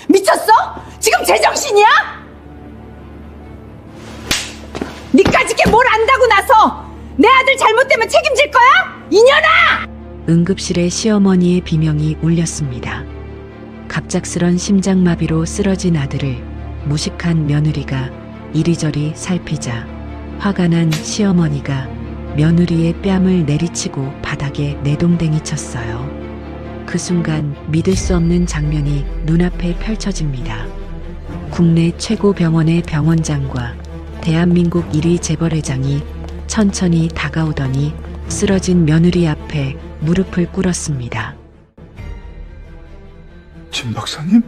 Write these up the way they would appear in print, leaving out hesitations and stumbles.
미쳤어? 지금 제정신이야? 니까짓 게 뭘 안다고 나서 내 아들 잘못되면 책임질 거야? 이년아! 응급실에 시어머니의 비명이 울렸습니다. 갑작스런 심장마비로 쓰러진 아들을 무식한 며느리가 이리저리 살피자 화가 난 시어머니가 며느리의 뺨을 내리치고 바닥에 내동댕이 쳤어요. 그 순간 믿을 수 없는 장면이 눈앞에 펼쳐집니다. 국내 최고 병원의 병원장과 대한민국 1위 재벌회장이 천천히 다가오더니 쓰러진 며느리 앞에 무릎을 꿇었습니다. 진 박사님?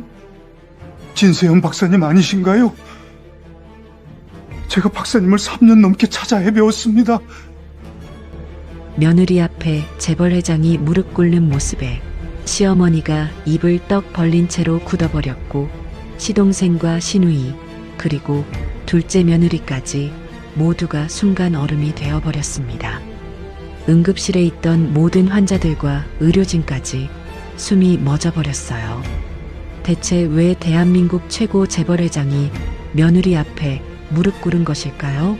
진세영 박사님 아니신가요? 제가 박사님을 3년 넘게 찾아 헤매었습니다. 며느리 앞에 재벌회장이 무릎 꿇는 모습에 시어머니가 입을 떡 벌린 채로 굳어버렸고 시동생과 시누이 그리고 둘째 며느리까지 모두가 순간 얼음이 되어버렸습니다. 응급실에 있던 모든 환자들과 의료진까지 숨이 멎어버렸어요. 대체 왜 대한민국 최고 재벌회장이 며느리 앞에 무릎 꿇은 것일까요?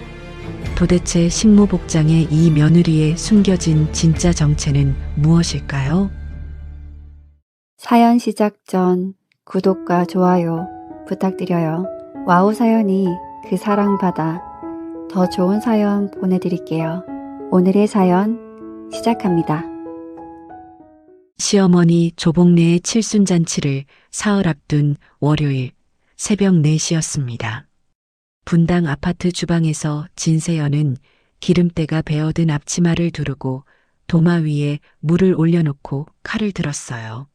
도대체 식모복장의 이 며느리의 숨겨진 진짜 정체는 무엇일까요? 사연 시작 전 구독과 좋아요 부탁드려요. 와우 사연이 그 사랑받아 더 좋은 사연 보내드릴게요. 오늘의 사연 시작합니다. 시어머니 조복래의 칠순잔치를 사흘 앞둔 월요일 새벽 4시였습니다. 분당 아파트 주방에서 진세연은 기름때가 배어든 앞치마를 두르고 도마 위에 물을 올려놓고 칼을 들었어요.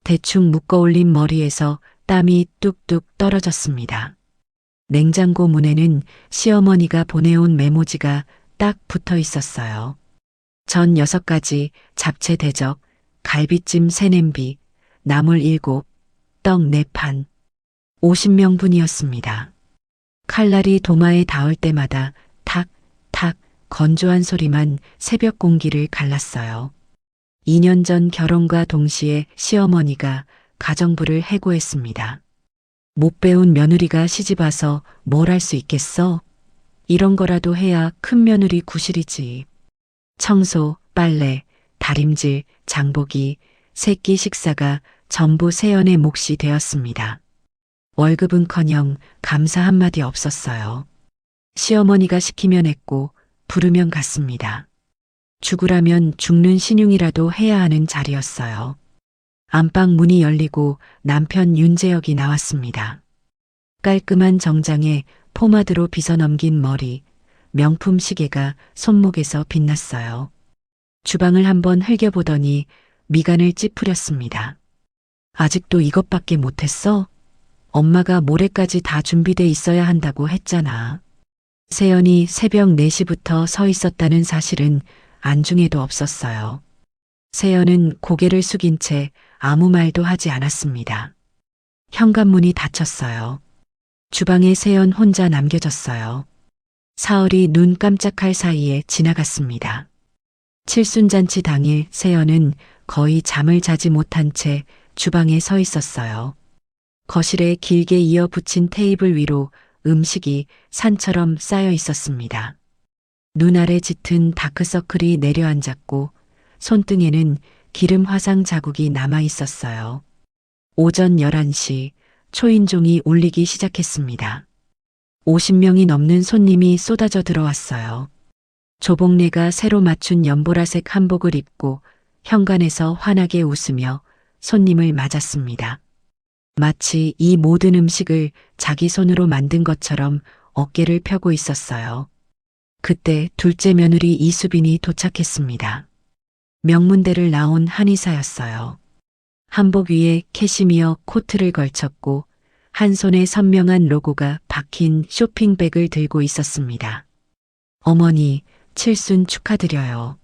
대충 묶어올린 머리에서 땀이 뚝뚝 떨어졌습니다. 냉장고 문에는 시어머니가 보내온 메모지가 딱 붙어 있었어요. 전 6가지, 잡채 대접, 갈비찜 3냄비, 나물 7, 떡 4판, 50명분이었습니다. 칼날이 도마에 닿을 때마다 탁, 탁 건조한 소리만 새벽 공기를 갈랐어요. 2년 전 결혼과 동시에 시어머니가 가정부를 해고했습니다. 못 배운 며느리가 시집와서 뭘 할 수 있겠어? 이런 거라도 해야 큰 며느리 구실이지. 청소, 빨래, 다림질, 장보기, 새끼 식사가 전부 세연의 몫이 되었습니다. 월급은커녕 감사 한마디 없었어요. 시어머니가 시키면 했고 부르면 갔습니다. 죽으라면 죽는 신용이라도 해야 하는 자리였어요. 안방 문이 열리고 남편 윤재혁이 나왔습니다. 깔끔한 정장에 포마드로 빗어넘긴 머리, 명품 시계가 손목에서 빛났어요. 주방을 한번 흘겨보더니 미간을 찌푸렸습니다. 아직도 이것밖에 못했어? 엄마가 모레까지 다 준비돼 있어야 한다고 했잖아. 세연이 새벽 4시부터 서 있었다는 사실은 안중에도 없었어요. 세연은 고개를 숙인 채 아무 말도 하지 않았습니다. 현관문이 닫혔어요. 주방에 세연 혼자 남겨졌어요. 사흘이 눈 깜짝할 사이에 지나갔습니다. 칠순잔치 당일 세연은 거의 잠을 자지 못한 채 주방에 서 있었어요. 거실에 길게 이어 붙인 테이블 위로 음식이 산처럼 쌓여 있었습니다. 눈 아래 짙은 다크서클이 내려앉았고 손등에는 기름 화상 자국이 남아 있었어요. 오전 11시 초인종이 울리기 시작했습니다. 50명이 넘는 손님이 쏟아져 들어왔어요. 조복래가 새로 맞춘 연보라색 한복을 입고 현관에서 환하게 웃으며 손님을 맞았습니다. 마치 이 모든 음식을 자기 손으로 만든 것처럼 어깨를 펴고 있었어요. 그때 둘째 며느리 이수빈이 도착했습니다. 명문대를 나온 한의사였어요. 한복 위에 캐시미어 코트를 걸쳤고 한 손에 선명한 로고가 박힌 쇼핑백을 들고 있었습니다. 어머니, 칠순 축하드려요.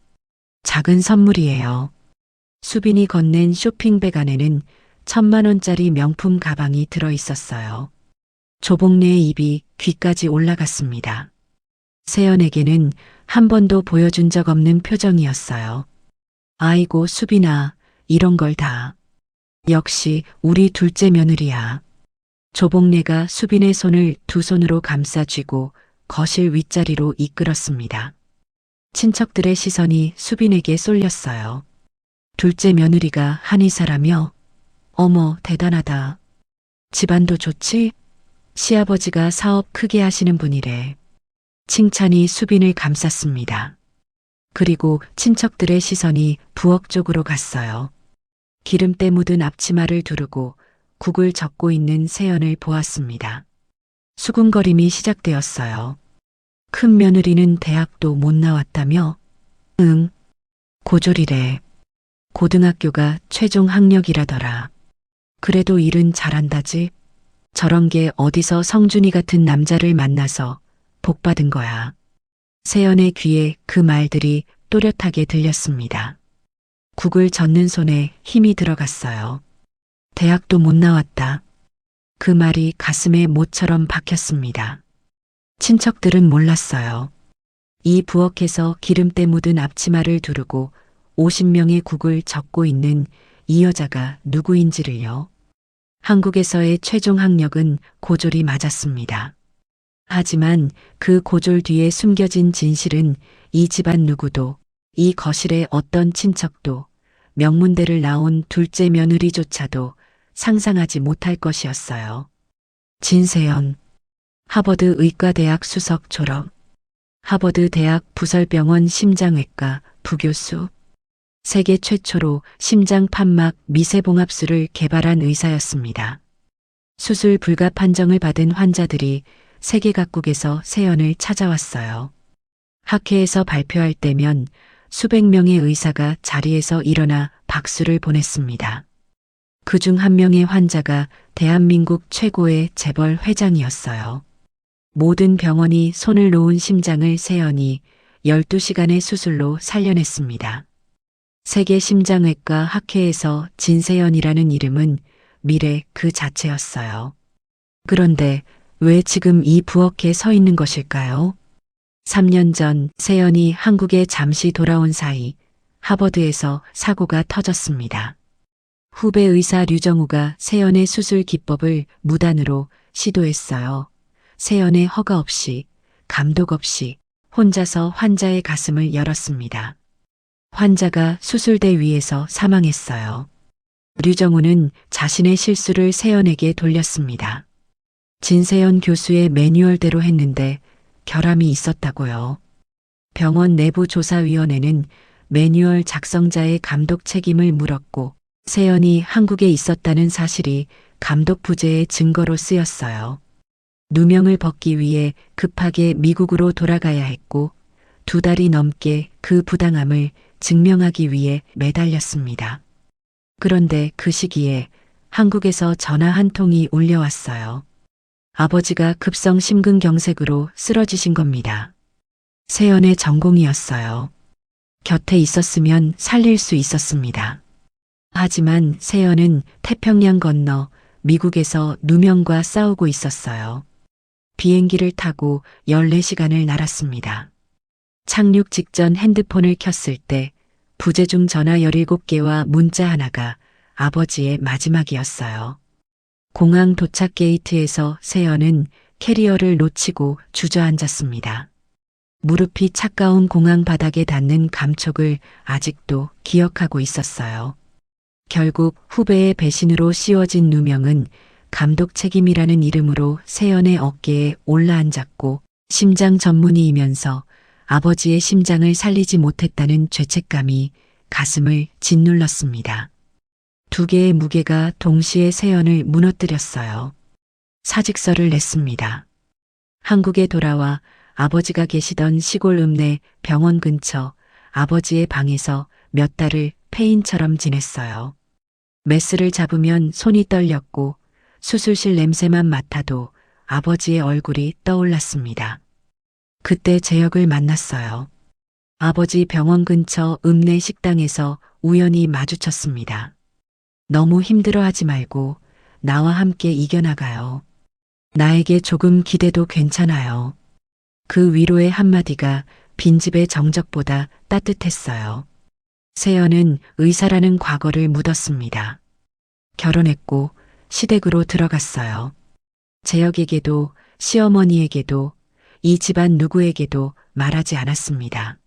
작은 선물이에요. 수빈이 건넨 쇼핑백 안에는 1,000만 원짜리 명품 가방이 들어 있었어요. 조복래의 입이 귀까지 올라갔습니다. 세연에게는 한 번도 보여준 적 없는 표정이었어요. 아이고 수빈아, 이런 걸 다. 역시 우리 둘째 며느리야. 조복래가 수빈의 손을 두 손으로 감싸 쥐고 거실 윗자리로 이끌었습니다. 친척들의 시선이 수빈에게 쏠렸어요. 둘째 며느리가 한의사라며? 어머, 대단하다. 집안도 좋지? 시아버지가 사업 크게 하시는 분이래. 칭찬이 수빈을 감쌌습니다. 그리고 친척들의 시선이 부엌 쪽으로 갔어요. 기름때 묻은 앞치마를 두르고 국을 젓고 있는 세연을 보았습니다. 수군거림이 시작되었어요. 큰 며느리는 대학도 못 나왔다며? 응. 고졸이래. 고등학교가 최종 학력이라더라. 그래도 일은 잘한다지? 저런 게 어디서 성준이 같은 남자를 만나서 복 받은 거야. 세연의 귀에 그 말들이 또렷하게 들렸습니다. 국을 젓는 손에 힘이 들어갔어요. 대학도 못 나왔다. 그 말이 가슴에 못처럼 박혔습니다. 친척들은 몰랐어요. 이 부엌에서 기름때 묻은 앞치마를 두르고 50명의 국을 젓고 있는 이 여자가 누구인지를요. 한국에서의 최종 학력은 고졸이 맞았습니다. 하지만 그 고졸 뒤에 숨겨진 진실은 이 집안 누구도, 이 거실의 어떤 친척도, 명문대를 나온 둘째 며느리조차도 상상하지 못할 것이었어요. 진세연, 하버드 의과대학 수석 졸업, 하버드 대학 부설병원 심장외과 부교수, 세계 최초로 심장 판막 미세봉합술을 개발한 의사였습니다. 수술 불가 판정을 받은 환자들이 세계 각국에서 세연을 찾아왔어요. 학회에서 발표할 때면 수백 명의 의사가 자리에서 일어나 박수를 보냈습니다. 그중 한 명의 환자가 대한민국 최고의 재벌 회장이었어요. 모든 병원이 손을 놓은 심장을 세연이 12시간의 수술로 살려냈습니다. 세계 심장외과 학회에서 진세연이라는 이름은 미래 그 자체였어요. 그런데 왜 지금 이 부엌에 서 있는 것일까요? 3년 전 세연이 한국에 잠시 돌아온 사이 하버드에서 사고가 터졌습니다. 후배 의사 류정우가 세연의 수술 기법을 무단으로 시도했어요. 세연의 허가 없이, 감독 없이 혼자서 환자의 가슴을 열었습니다. 환자가 수술대 위에서 사망했어요. 류정우는 자신의 실수를 세연에게 돌렸습니다. 진세연 교수의 매뉴얼대로 했는데 결함이 있었다고요. 병원 내부조사위원회는 매뉴얼 작성자의 감독 책임을 물었고 세연이 한국에 있었다는 사실이 감독 부재의 증거로 쓰였어요. 누명을 벗기 위해 급하게 미국으로 돌아가야 했고 2달이 넘게 그 부당함을 증명하기 위해 매달렸습니다. 그런데 그 시기에 한국에서 전화 한 통이 울려왔어요. 아버지가 급성 심근경색으로 쓰러지신 겁니다. 세연의 전공이었어요. 곁에 있었으면 살릴 수 있었습니다. 하지만 세연은 태평양 건너 미국에서 누명과 싸우고 있었어요. 비행기를 타고 14시간을 날았습니다. 착륙 직전 핸드폰을 켰을 때 부재중 전화 17개와 문자 하나가 아버지의 마지막이었어요. 공항 도착 게이트에서 세연은 캐리어를 놓치고 주저앉았습니다. 무릎이 차가운 공항 바닥에 닿는 감촉을 아직도 기억하고 있었어요. 결국 후배의 배신으로 씌워진 누명은 감독 책임이라는 이름으로 세연의 어깨에 올라앉았고 심장 전문의이면서 아버지의 심장을 살리지 못했다는 죄책감이 가슴을 짓눌렀습니다. 2개의 무게가 동시에 세연을 무너뜨렸어요. 사직서를 냈습니다. 한국에 돌아와 아버지가 계시던 시골 읍내 병원 근처 아버지의 방에서 몇 달을 폐인처럼 지냈어요. 메스를 잡으면 손이 떨렸고 수술실 냄새만 맡아도 아버지의 얼굴이 떠올랐습니다. 그때 재혁을 만났어요. 아버지 병원 근처 읍내 식당에서 우연히 마주쳤습니다. 너무 힘들어하지 말고 나와 함께 이겨나가요. 나에게 조금 기대도 괜찮아요. 그 위로의 한마디가 빈집의 정적보다 따뜻했어요. 세연은 의사라는 과거를 묻었습니다. 결혼했고 시댁으로 들어갔어요. 재혁에게도 시어머니에게도 이 집안 누구에게도 말하지 않았습니다.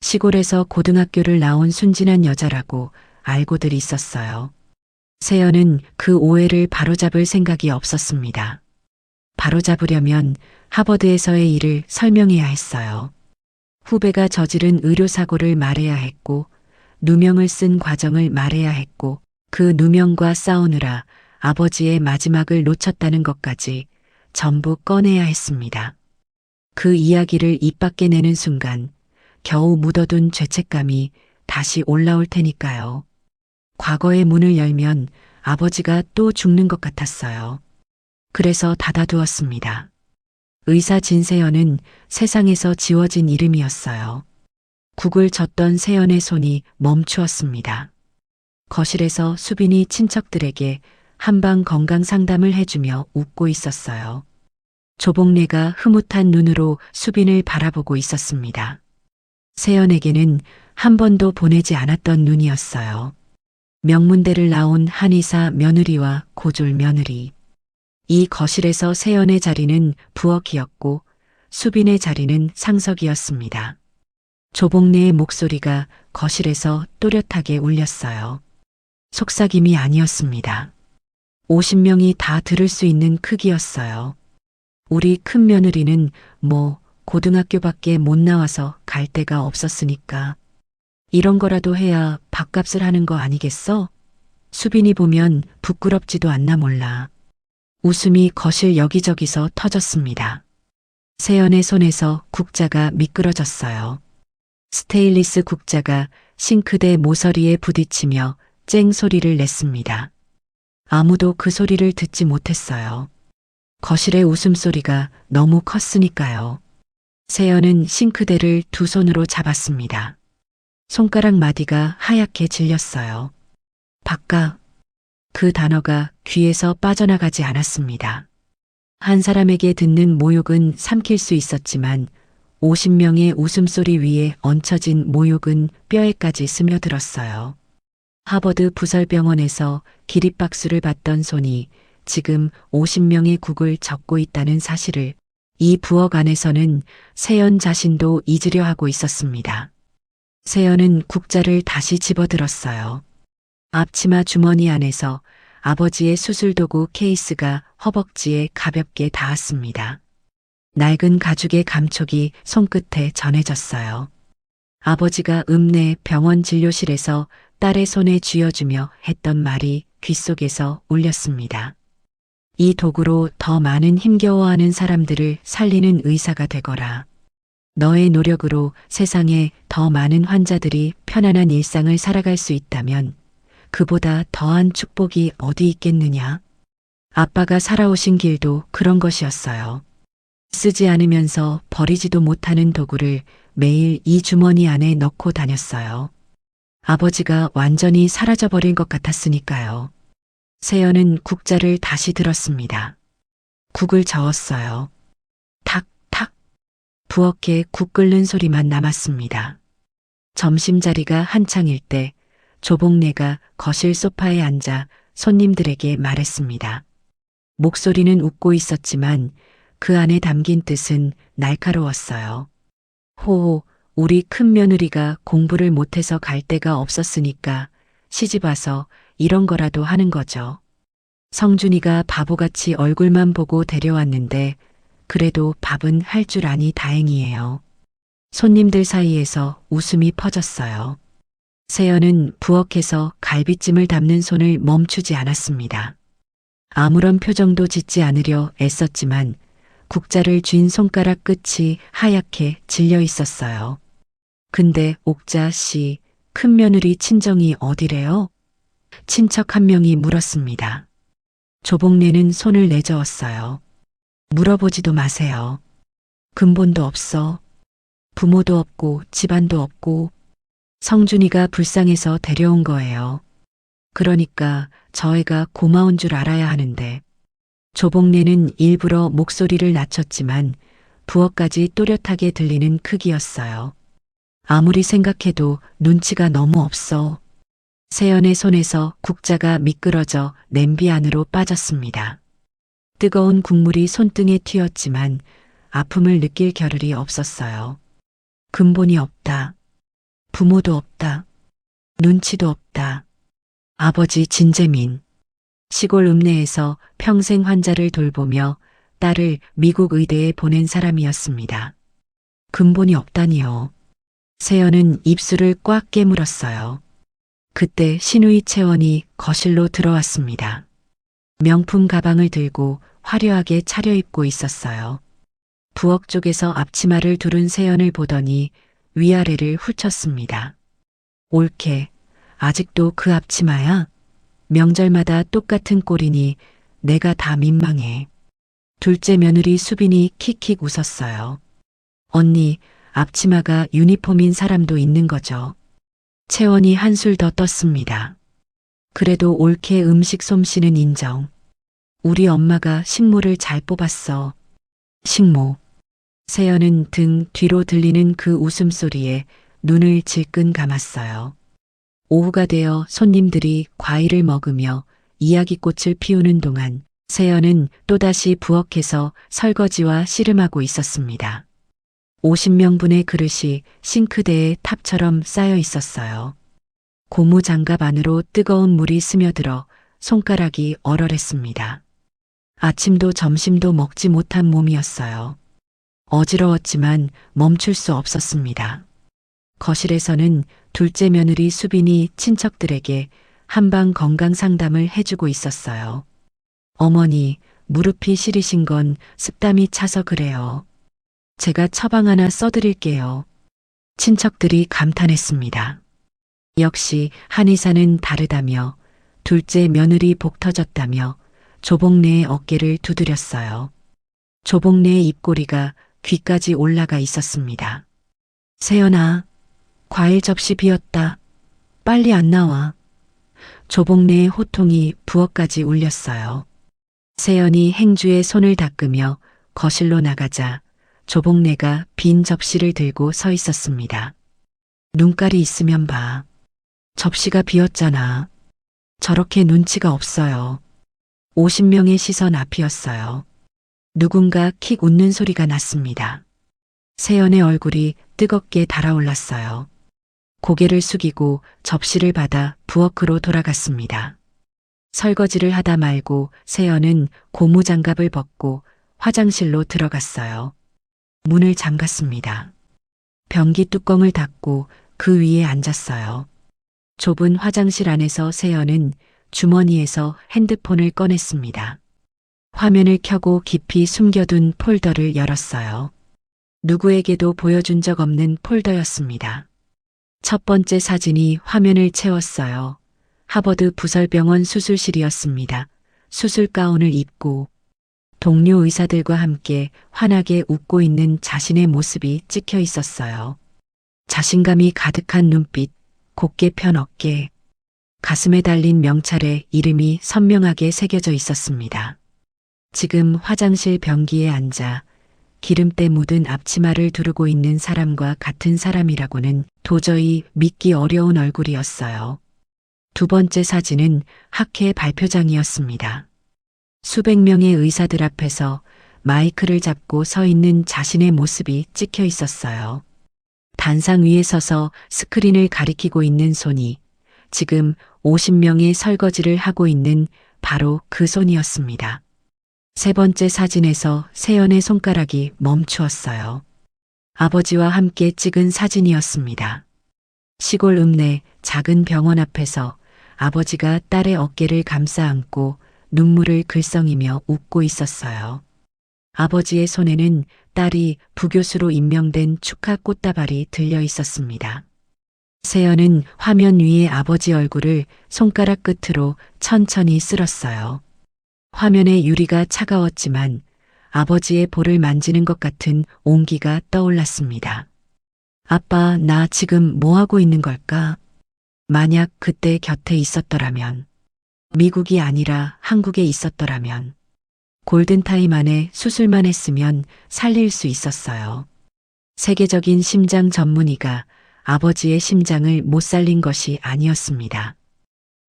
시골에서 고등학교를 나온 순진한 여자라고 알고들 있었어요. 세연은 그 오해를 바로잡을 생각이 없었습니다. 바로잡으려면 하버드에서의 일을 설명해야 했어요. 후배가 저지른 의료사고를 말해야 했고, 누명을 쓴 과정을 말해야 했고, 그 누명과 싸우느라 아버지의 마지막을 놓쳤다는 것까지 전부 꺼내야 했습니다. 그 이야기를 입 밖에 내는 순간 겨우 묻어둔 죄책감이 다시 올라올 테니까요. 과거의 문을 열면 아버지가 또 죽는 것 같았어요. 그래서 닫아두었습니다. 의사 진세연은 세상에서 지워진 이름이었어요. 국을 젓던 세연의 손이 멈추었습니다. 거실에서 수빈이 친척들에게 한방 건강 상담을 해주며 웃고 있었어요. 조복래가 흐뭇한 눈으로 수빈을 바라보고 있었습니다. 세연에게는 한 번도 보내지 않았던 눈이었어요. 명문대를 나온 한의사 며느리와 고졸 며느리. 이 거실에서 세연의 자리는 부엌이었고 수빈의 자리는 상석이었습니다. 조복래의 목소리가 거실에서 또렷하게 울렸어요. 속삭임이 아니었습니다. 50명이 다 들을 수 있는 크기였어요. 우리 큰 며느리는 고등학교밖에 못 나와서 갈 데가 없었으니까. 이런 거라도 해야 밥값을 하는 거 아니겠어? 수빈이 보면 부끄럽지도 않나 몰라. 웃음이 거실 여기저기서 터졌습니다. 세연의 손에서 국자가 미끄러졌어요. 스테인리스 국자가 싱크대 모서리에 부딪히며 쨍 소리를 냈습니다. 아무도 그 소리를 듣지 못했어요. 거실의 웃음소리가 너무 컸으니까요. 세연은 싱크대를 두 손으로 잡았습니다. 손가락 마디가 하얗게 질렸어요. 바깥. 그 단어가 귀에서 빠져나가지 않았습니다. 한 사람에게 듣는 모욕은 삼킬 수 있었지만 50명의 웃음소리 위에 얹혀진 모욕은 뼈에까지 스며들었어요. 하버드 부설병원에서 기립박수를 받던 손이 지금 50명의 국을 젓고 있다는 사실을 이 부엌 안에서는 세연 자신도 잊으려 하고 있었습니다. 세연은 국자를 다시 집어들었어요. 앞치마 주머니 안에서 아버지의 수술도구 케이스가 허벅지에 가볍게 닿았습니다. 낡은 가죽의 감촉이 손끝에 전해졌어요. 아버지가 읍내 병원 진료실에서 딸의 손에 쥐어주며 했던 말이 귓속에서 울렸습니다. 이 도구로 더 많은 힘겨워하는 사람들을 살리는 의사가 되거라. 너의 노력으로 세상에 더 많은 환자들이 편안한 일상을 살아갈 수 있다면 그보다 더한 축복이 어디 있겠느냐? 아빠가 살아오신 길도 그런 것이었어요. 쓰지 않으면서 버리지도 못하는 도구를 매일 이 주머니 안에 넣고 다녔어요. 아버지가 완전히 사라져버린 것 같았으니까요. 세연은 국자를 다시 들었습니다. 국을 저었어요. 탁탁. 부엌에 국 끓는 소리만 남았습니다. 점심자리가 한창일 때 조복래가 거실 소파에 앉아 손님들에게 말했습니다. 목소리는 웃고 있었지만 그 안에 담긴 뜻은 날카로웠어요. 호호, 우리 큰 며느리가 공부를 못해서 갈 데가 없었으니까 시집와서 이런 거라도 하는 거죠. 성준이가 바보같이 얼굴만 보고 데려왔는데 그래도 밥은 할 줄 아니 다행이에요. 손님들 사이에서 웃음이 퍼졌어요. 세연은 부엌에서 갈비찜을 담는 손을 멈추지 않았습니다. 아무런 표정도 짓지 않으려 애썼지만 국자를 쥔 손가락 끝이 하얗게 질려 있었어요. 근데 옥자 씨, 큰며느리 친정이 어디래요? 친척 한 명이 물었습니다. 조복래는 손을 내저었어요. 물어보지도 마세요. 근본도 없어. 부모도 없고 집안도 없고 성준이가 불쌍해서 데려온 거예요. 그러니까 저희가 고마운 줄 알아야 하는데. 조복래는 일부러 목소리를 낮췄지만 부엌까지 또렷하게 들리는 크기였어요. 아무리 생각해도 눈치가 너무 없어. 세연의 손에서 국자가 미끄러져 냄비 안으로 빠졌습니다. 뜨거운 국물이 손등에 튀었지만 아픔을 느낄 겨를이 없었어요. 근본이 없다. 부모도 없다. 눈치도 없다. 아버지 진재민. 시골 읍내에서 평생 환자를 돌보며 딸을 미국 의대에 보낸 사람이었습니다. 근본이 없다니요. 세연은 입술을 꽉 깨물었어요. 그때 신우이 채원이 거실로 들어왔습니다. 명품 가방을 들고 화려하게 차려입고 있었어요. 부엌 쪽에서 앞치마를 두른 세연을 보더니 위아래를 훑쳤습니다. 옳게, 아직도 그 앞치마야? 명절마다 똑같은 꼴이니 내가 다 민망해. 둘째 며느리 수빈이 킥킥 웃었어요. 언니, 앞치마가 유니폼인 사람도 있는 거죠. 채원이 한술 더 떴습니다. 그래도 옳게 음식 솜씨는 인정. 우리 엄마가 식모를 잘 뽑았어. 식모. 세연은 등 뒤로 들리는 그 웃음소리에 눈을 질끈 감았어요. 오후가 되어 손님들이 과일을 먹으며 이야기꽃을 피우는 동안 세연은 또다시 부엌에서 설거지와 씨름하고 있었습니다. 50명분의 그릇이 싱크대에 탑처럼 쌓여 있었어요. 고무 장갑 안으로 뜨거운 물이 스며들어 손가락이 얼얼했습니다. 아침도 점심도 먹지 못한 몸이었어요. 어지러웠지만 멈출 수 없었습니다. 거실에서는 둘째 며느리 수빈이 친척들에게 한방 건강 상담을 해주고 있었어요. 어머니, 무릎이 시리신 건 습담이 차서 그래요. 제가 처방 하나 써드릴게요. 친척들이 감탄했습니다. 역시 한의사는 다르다며 둘째 며느리 복 터졌다며 조복래의 어깨를 두드렸어요. 조복래의 입꼬리가 귀까지 올라가 있었습니다. 세연아, 과일 접시 비었다. 빨리 안 나와. 조복래의 호통이 부엌까지 울렸어요. 세연이 행주에 손을 닦으며 거실로 나가자 조복래가 빈 접시를 들고 서 있었습니다. 눈깔이 있으면 봐. 접시가 비었잖아. 저렇게 눈치가 없어요. 50명의 시선 앞이었어요. 누군가 킥 웃는 소리가 났습니다. 세연의 얼굴이 뜨겁게 달아올랐어요. 고개를 숙이고 접시를 받아 부엌으로 돌아갔습니다. 설거지를 하다 말고 세연은 고무장갑을 벗고 화장실로 들어갔어요. 문을 잠갔습니다. 변기 뚜껑을 닫고 그 위에 앉았어요. 좁은 화장실 안에서 세연은 주머니에서 핸드폰을 꺼냈습니다. 화면을 켜고 깊이 숨겨둔 폴더를 열었어요. 누구에게도 보여준 적 없는 폴더였습니다. 첫 번째 사진이 화면을 채웠어요. 하버드 부설병원 수술실이었습니다. 수술 가운을 입고 동료 의사들과 함께 환하게 웃고 있는 자신의 모습이 찍혀 있었어요. 자신감이 가득한 눈빛, 곧게 편 어깨, 가슴에 달린 명찰에 이름이 선명하게 새겨져 있었습니다. 지금 화장실 변기에 앉아 기름때 묻은 앞치마를 두르고 있는 사람과 같은 사람이라고는 도저히 믿기 어려운 얼굴이었어요. 두 번째 사진은 학회 발표장이었습니다. 수백 명의 의사들 앞에서 마이크를 잡고 서 있는 자신의 모습이 찍혀 있었어요. 단상 위에 서서 스크린을 가리키고 있는 손이 지금 50명의 설거지를 하고 있는 바로 그 손이었습니다. 세 번째 사진에서 세연의 손가락이 멈추었어요. 아버지와 함께 찍은 사진이었습니다. 시골 읍내 작은 병원 앞에서 아버지가 딸의 어깨를 감싸 안고 눈물을 글썽이며 웃고 있었어요. 아버지의 손에는 딸이 부교수로 임명된 축하 꽃다발이 들려 있었습니다. 세연은 화면 위에 아버지 얼굴을 손가락 끝으로 천천히 쓸었어요. 화면의 유리가 차가웠지만 아버지의 볼을 만지는 것 같은 온기가 떠올랐습니다. 아빠, 나 지금 뭐 하고 있는 걸까? 만약 그때 곁에 있었더라면, 미국이 아니라 한국에 있었더라면, 골든타임 안에 수술만 했으면 살릴 수 있었어요. 세계적인 심장 전문의가 아버지의 심장을 못 살린 것이 아니었습니다.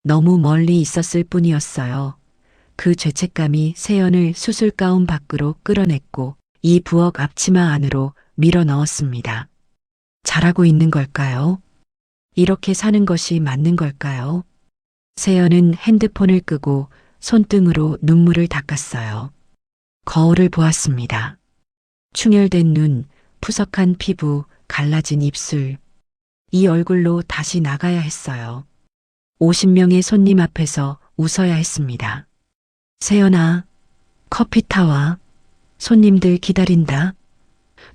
너무 멀리 있었을 뿐이었어요. 그 죄책감이 세연을 수술 가운 밖으로 끌어냈고 이 부엌 앞치마 안으로 밀어 넣었습니다. 잘하고 있는 걸까요? 이렇게 사는 것이 맞는 걸까요? 세연은 핸드폰을 끄고 손등으로 눈물을 닦았어요. 거울을 보았습니다. 충혈된 눈, 푸석한 피부, 갈라진 입술. 이 얼굴로 다시 나가야 했어요. 50명의 손님 앞에서 웃어야 했습니다. 세연아, 커피 타와. 손님들 기다린다.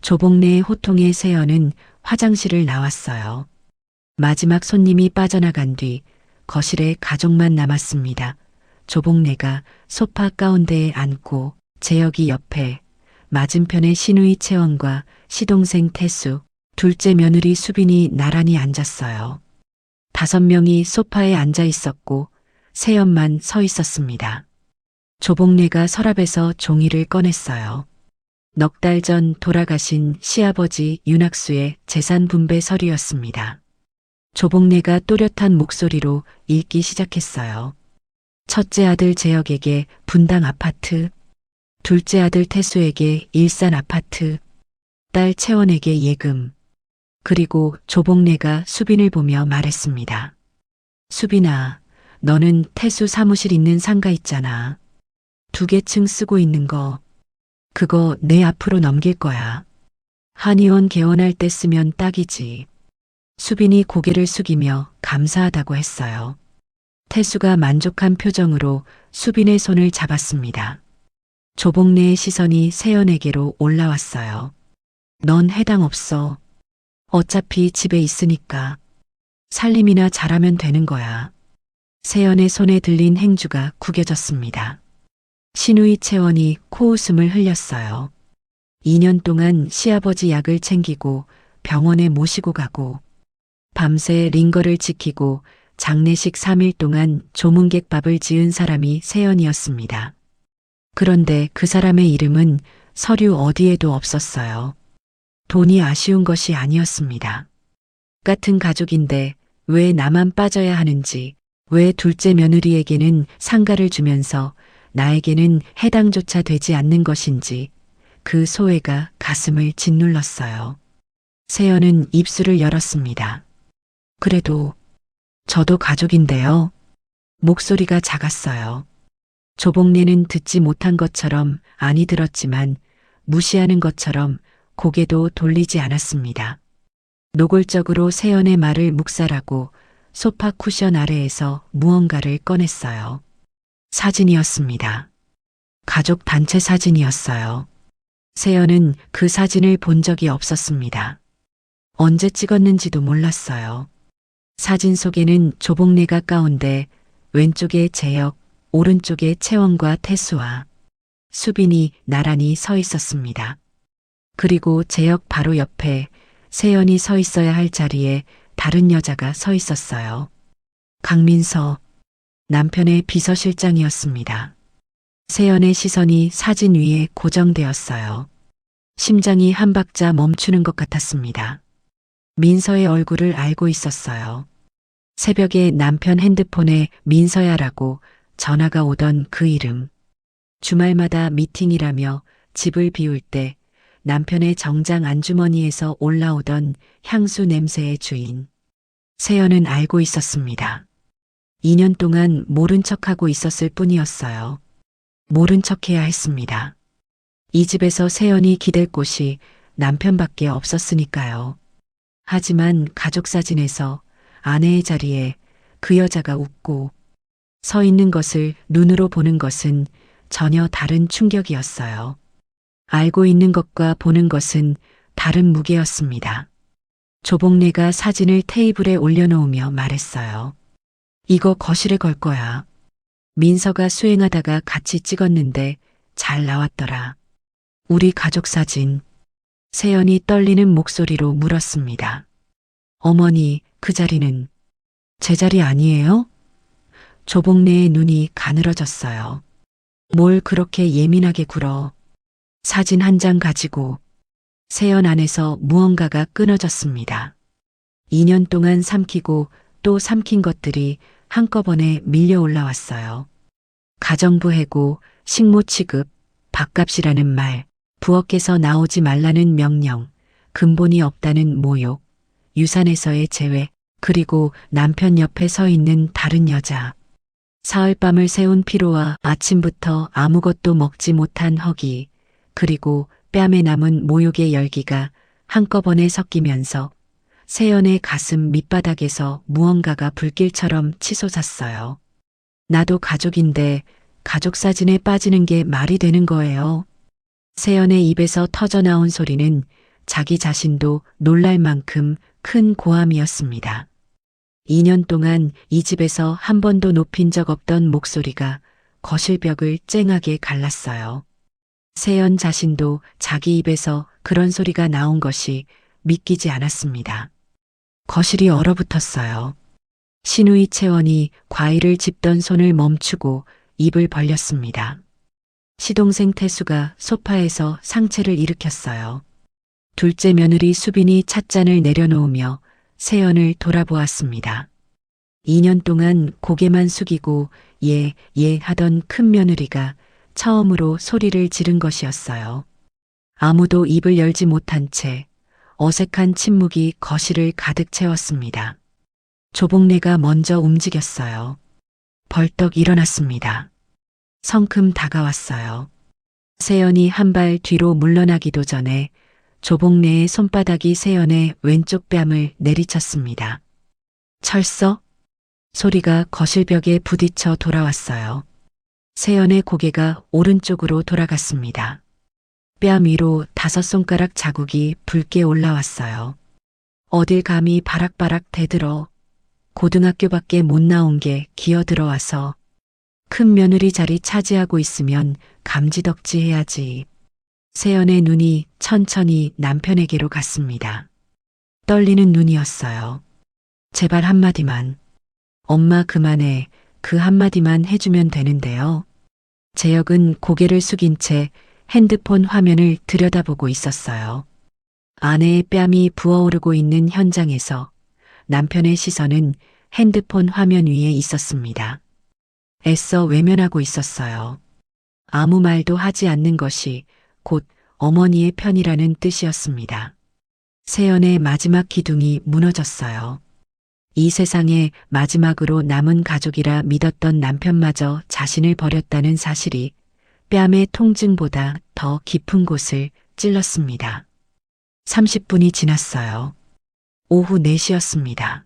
조복래의 호통에 세연은 화장실을 나왔어요. 마지막 손님이 빠져나간 뒤 거실에 가족만 남았습니다. 조복래가 소파 가운데에 앉고 재혁이 옆에, 맞은편에 시누이 채원과 시동생 태수, 둘째 며느리 수빈이 나란히 앉았어요. 5명이 소파에 앉아 있었고 세연만 서 있었습니다. 조복래가 서랍에서 종이를 꺼냈어요. 넉 달 전 돌아가신 시아버지 윤학수의 재산 분배 서류였습니다. 조복래가 또렷한 목소리로 읽기 시작했어요. 첫째 아들 재혁에게 분당 아파트, 둘째 아들 태수에게 일산 아파트, 딸 채원에게 예금. 그리고 조복래가 수빈을 보며 말했습니다. 수빈아, 너는 태수 사무실 있는 상가 있잖아. 2개 층 쓰고 있는 거. 그거 내 앞으로 넘길 거야. 한의원 개원할 때 쓰면 딱이지. 수빈이 고개를 숙이며 감사하다고 했어요. 태수가 만족한 표정으로 수빈의 손을 잡았습니다. 조복래의 시선이 세연에게로 올라왔어요. 넌 해당 없어. 어차피 집에 있으니까. 살림이나 잘하면 되는 거야. 세연의 손에 들린 행주가 구겨졌습니다. 시누이 채원이 코웃음을 흘렸어요. 2년 동안 시아버지 약을 챙기고 병원에 모시고 가고 밤새 링거를 지키고 장례식 3일 동안 조문객밥을 지은 사람이 세연이었습니다. 그런데 그 사람의 이름은 서류 어디에도 없었어요. 돈이 아쉬운 것이 아니었습니다. 같은 가족인데 왜 나만 빠져야 하는지, 왜 둘째 며느리에게는 상가를 주면서 나에게는 해당조차 되지 않는 것인지 그 소외가 가슴을 짓눌렀어요. 세연은 입술을 열었습니다. 그래도 저도 가족인데요. 목소리가 작았어요. 조복래는 듣지 못한 것처럼 아니 들었지만 무시하는 것처럼 고개도 돌리지 않았습니다. 노골적으로 세연의 말을 묵살하고 소파 쿠션 아래에서 무언가를 꺼냈어요. 사진이었습니다. 가족 단체 사진이었어요. 세연은 그 사진을 본 적이 없었습니다. 언제 찍었는지도 몰랐어요. 사진 속에는 조복래가 가운데, 왼쪽에 재혁, 오른쪽에 채원과 태수와 수빈이 나란히 서 있었습니다. 그리고 재혁 바로 옆에 세연이 서 있어야 할 자리에 다른 여자가 서 있었어요. 강민서, 남편의 비서실장이었습니다. 세연의 시선이 사진 위에 고정되었어요. 심장이 한 박자 멈추는 것 같았습니다. 민서의 얼굴을 알고 있었어요. 새벽에 남편 핸드폰에 민서야라고 전화가 오던 그 이름. 주말마다 미팅이라며 집을 비울 때 남편의 정장 안주머니에서 올라오던 향수 냄새의 주인. 세연은 알고 있었습니다. 2년 동안 모른 척하고 있었을 뿐이었어요. 모른 척해야 했습니다. 이 집에서 세연이 기댈 곳이 남편밖에 없었으니까요. 하지만 가족 사진에서 아내의 자리에 그 여자가 웃고 서 있는 것을 눈으로 보는 것은 전혀 다른 충격이었어요. 알고 있는 것과 보는 것은 다른 무게였습니다. 조복래가 사진을 테이블에 올려놓으며 말했어요. 이거 거실에 걸 거야. 민서가 수행하다가 같이 찍었는데 잘 나왔더라. 우리 가족 사진. 세연이 떨리는 목소리로 물었습니다. 어머니, 그 자리는 제 자리 아니에요? 조복래의 눈이 가늘어졌어요. 뭘 그렇게 예민하게 굴어. 사진 한 장 가지고. 세연 안에서 무언가가 끊어졌습니다. 2년 동안 삼키고 또 삼킨 것들이 한꺼번에 밀려 올라왔어요. 가정부 해고, 식모 취급, 밥값이라는 말, 부엌에서 나오지 말라는 명령, 근본이 없다는 모욕, 유산에서의 제외, 그리고 남편 옆에 서 있는 다른 여자. 사흘밤을 새운 피로와 아침부터 아무것도 먹지 못한 허기, 그리고 뺨에 남은 모욕의 열기가 한꺼번에 섞이면서 세연의 가슴 밑바닥에서 무언가가 불길처럼 치솟았어요. 나도 가족인데 가족 사진에 빠지는 게 말이 되는 거예요. 세연의 입에서 터져나온 소리는 자기 자신도 놀랄 만큼 큰 고함이었습니다. 2년 동안 이 집에서 한 번도 높인 적 없던 목소리가 거실 벽을 쨍하게 갈랐어요. 세연 자신도 자기 입에서 그런 소리가 나온 것이 믿기지 않았습니다. 거실이 얼어붙었어요. 신우이 채원이 과일을 집던 손을 멈추고 입을 벌렸습니다. 시동생 태수가 소파에서 상체를 일으켰어요. 둘째 며느리 수빈이 찻잔을 내려놓으며 세연을 돌아보았습니다. 2년 동안 고개만 숙이고 예 하던 큰 며느리가 처음으로 소리를 지른 것이었어요. 아무도 입을 열지 못한 채 어색한 침묵이 거실을 가득 채웠습니다. 조복래가 먼저 움직였어요. 벌떡 일어났습니다. 성큼 다가왔어요. 세연이 한 발 뒤로 물러나기도 전에 조복래의 손바닥이 세연의 왼쪽 뺨을 내리쳤습니다. 철서? 소리가 거실벽에 부딪혀 돌아왔어요. 세연의 고개가 오른쪽으로 돌아갔습니다. 뺨 위로 5손가락 자국이 붉게 올라왔어요. 어딜 감히 바락바락 대들어. 고등학교밖에 못 나온 게 기어들어와서 큰 며느리 자리 차지하고 있으면 감지덕지 해야지. 세연의 눈이 천천히 남편에게로 갔습니다. 떨리는 눈이었어요. 제발 한마디만. 엄마 그만해. 그 한마디만 해주면 되는데요. 재혁은 고개를 숙인 채 핸드폰 화면을 들여다보고 있었어요. 아내의 뺨이 부어오르고 있는 현장에서 남편의 시선은 핸드폰 화면 위에 있었습니다. 애써 외면하고 있었어요. 아무 말도 하지 않는 것이 곧 어머니의 편이라는 뜻이었습니다. 세연의 마지막 기둥이 무너졌어요. 이 세상에 마지막으로 남은 가족이라 믿었던 남편마저 자신을 버렸다는 사실이 뺨의 통증보다 더 깊은 곳을 찔렀습니다. 30분이 지났어요. 오후 4시였습니다.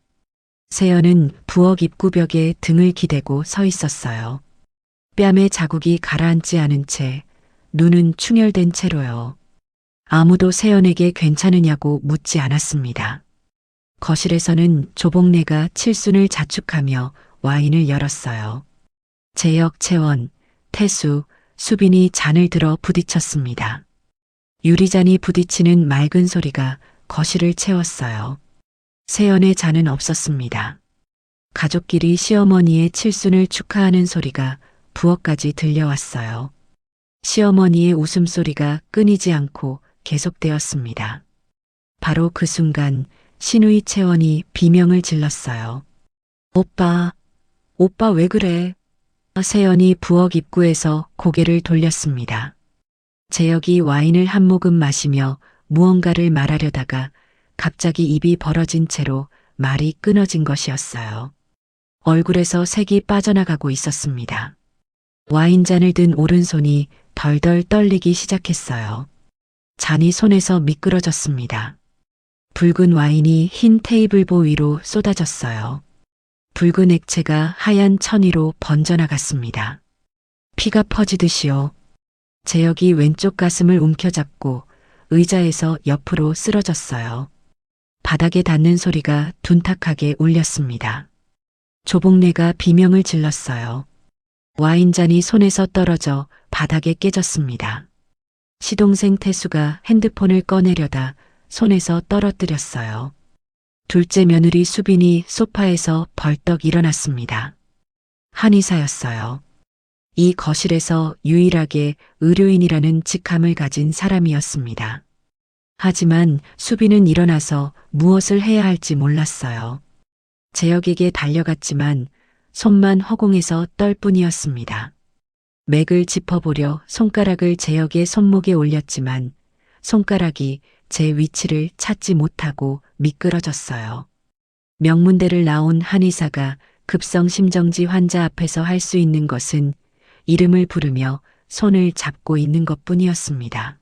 세연은 부엌 입구벽에 등을 기대고 서 있었어요. 뺨에 자국이 가라앉지 않은 채 눈은 충혈된 채로요. 아무도 세연에게 괜찮으냐고 묻지 않았습니다. 거실에서는 조복래가 칠순을 자축하며 와인을 열었어요. 재혁, 채원, 태수, 수빈이 잔을 들어 부딪혔습니다. 유리잔이 부딪히는 맑은 소리가 거실을 채웠어요. 세연의 잔은 없었습니다. 가족끼리 시어머니의 칠순을 축하하는 소리가 부엌까지 들려왔어요. 시어머니의 웃음소리가 끊이지 않고 계속되었습니다. 바로 그 순간 신우이 채원이 비명을 질렀어요. 오빠 왜 그래? 세연이 부엌 입구에서 고개를 돌렸습니다. 재혁이 와인을 한 모금 마시며 무언가를 말하려다가 갑자기 입이 벌어진 채로 말이 끊어진 것이었어요. 얼굴에서 색이 빠져나가고 있었습니다. 와인잔을 든 오른손이 덜덜 떨리기 시작했어요. 잔이 손에서 미끄러졌습니다. 붉은 와인이 흰 테이블보 위로 쏟아졌어요. 붉은 액체가 하얀 천위로 번져나갔습니다. 피가 퍼지듯이요. 재혁이 왼쪽 가슴을 움켜잡고 의자에서 옆으로 쓰러졌어요. 바닥에 닿는 소리가 둔탁하게 울렸습니다. 조복래가 비명을 질렀어요. 와인잔이 손에서 떨어져 바닥에 깨졌습니다. 시동생 태수가 핸드폰을 꺼내려다 손에서 떨어뜨렸어요. 둘째 며느리 수빈이 소파에서 벌떡 일어났습니다. 한의사였어요. 이 거실에서 유일하게 의료인이라는 직함을 가진 사람이었습니다. 하지만 수빈은 일어나서 무엇을 해야 할지 몰랐어요. 재혁에게 달려갔지만 손만 허공에서 떨 뿐이었습니다. 맥을 짚어보려 손가락을 재혁의 손목에 올렸지만 손가락이 제 위치를 찾지 못하고 미끄러졌어요. 명문대를 나온 한의사가 급성 심정지 환자 앞에서 할 수 있는 것은 이름을 부르며 손을 잡고 있는 것뿐이었습니다.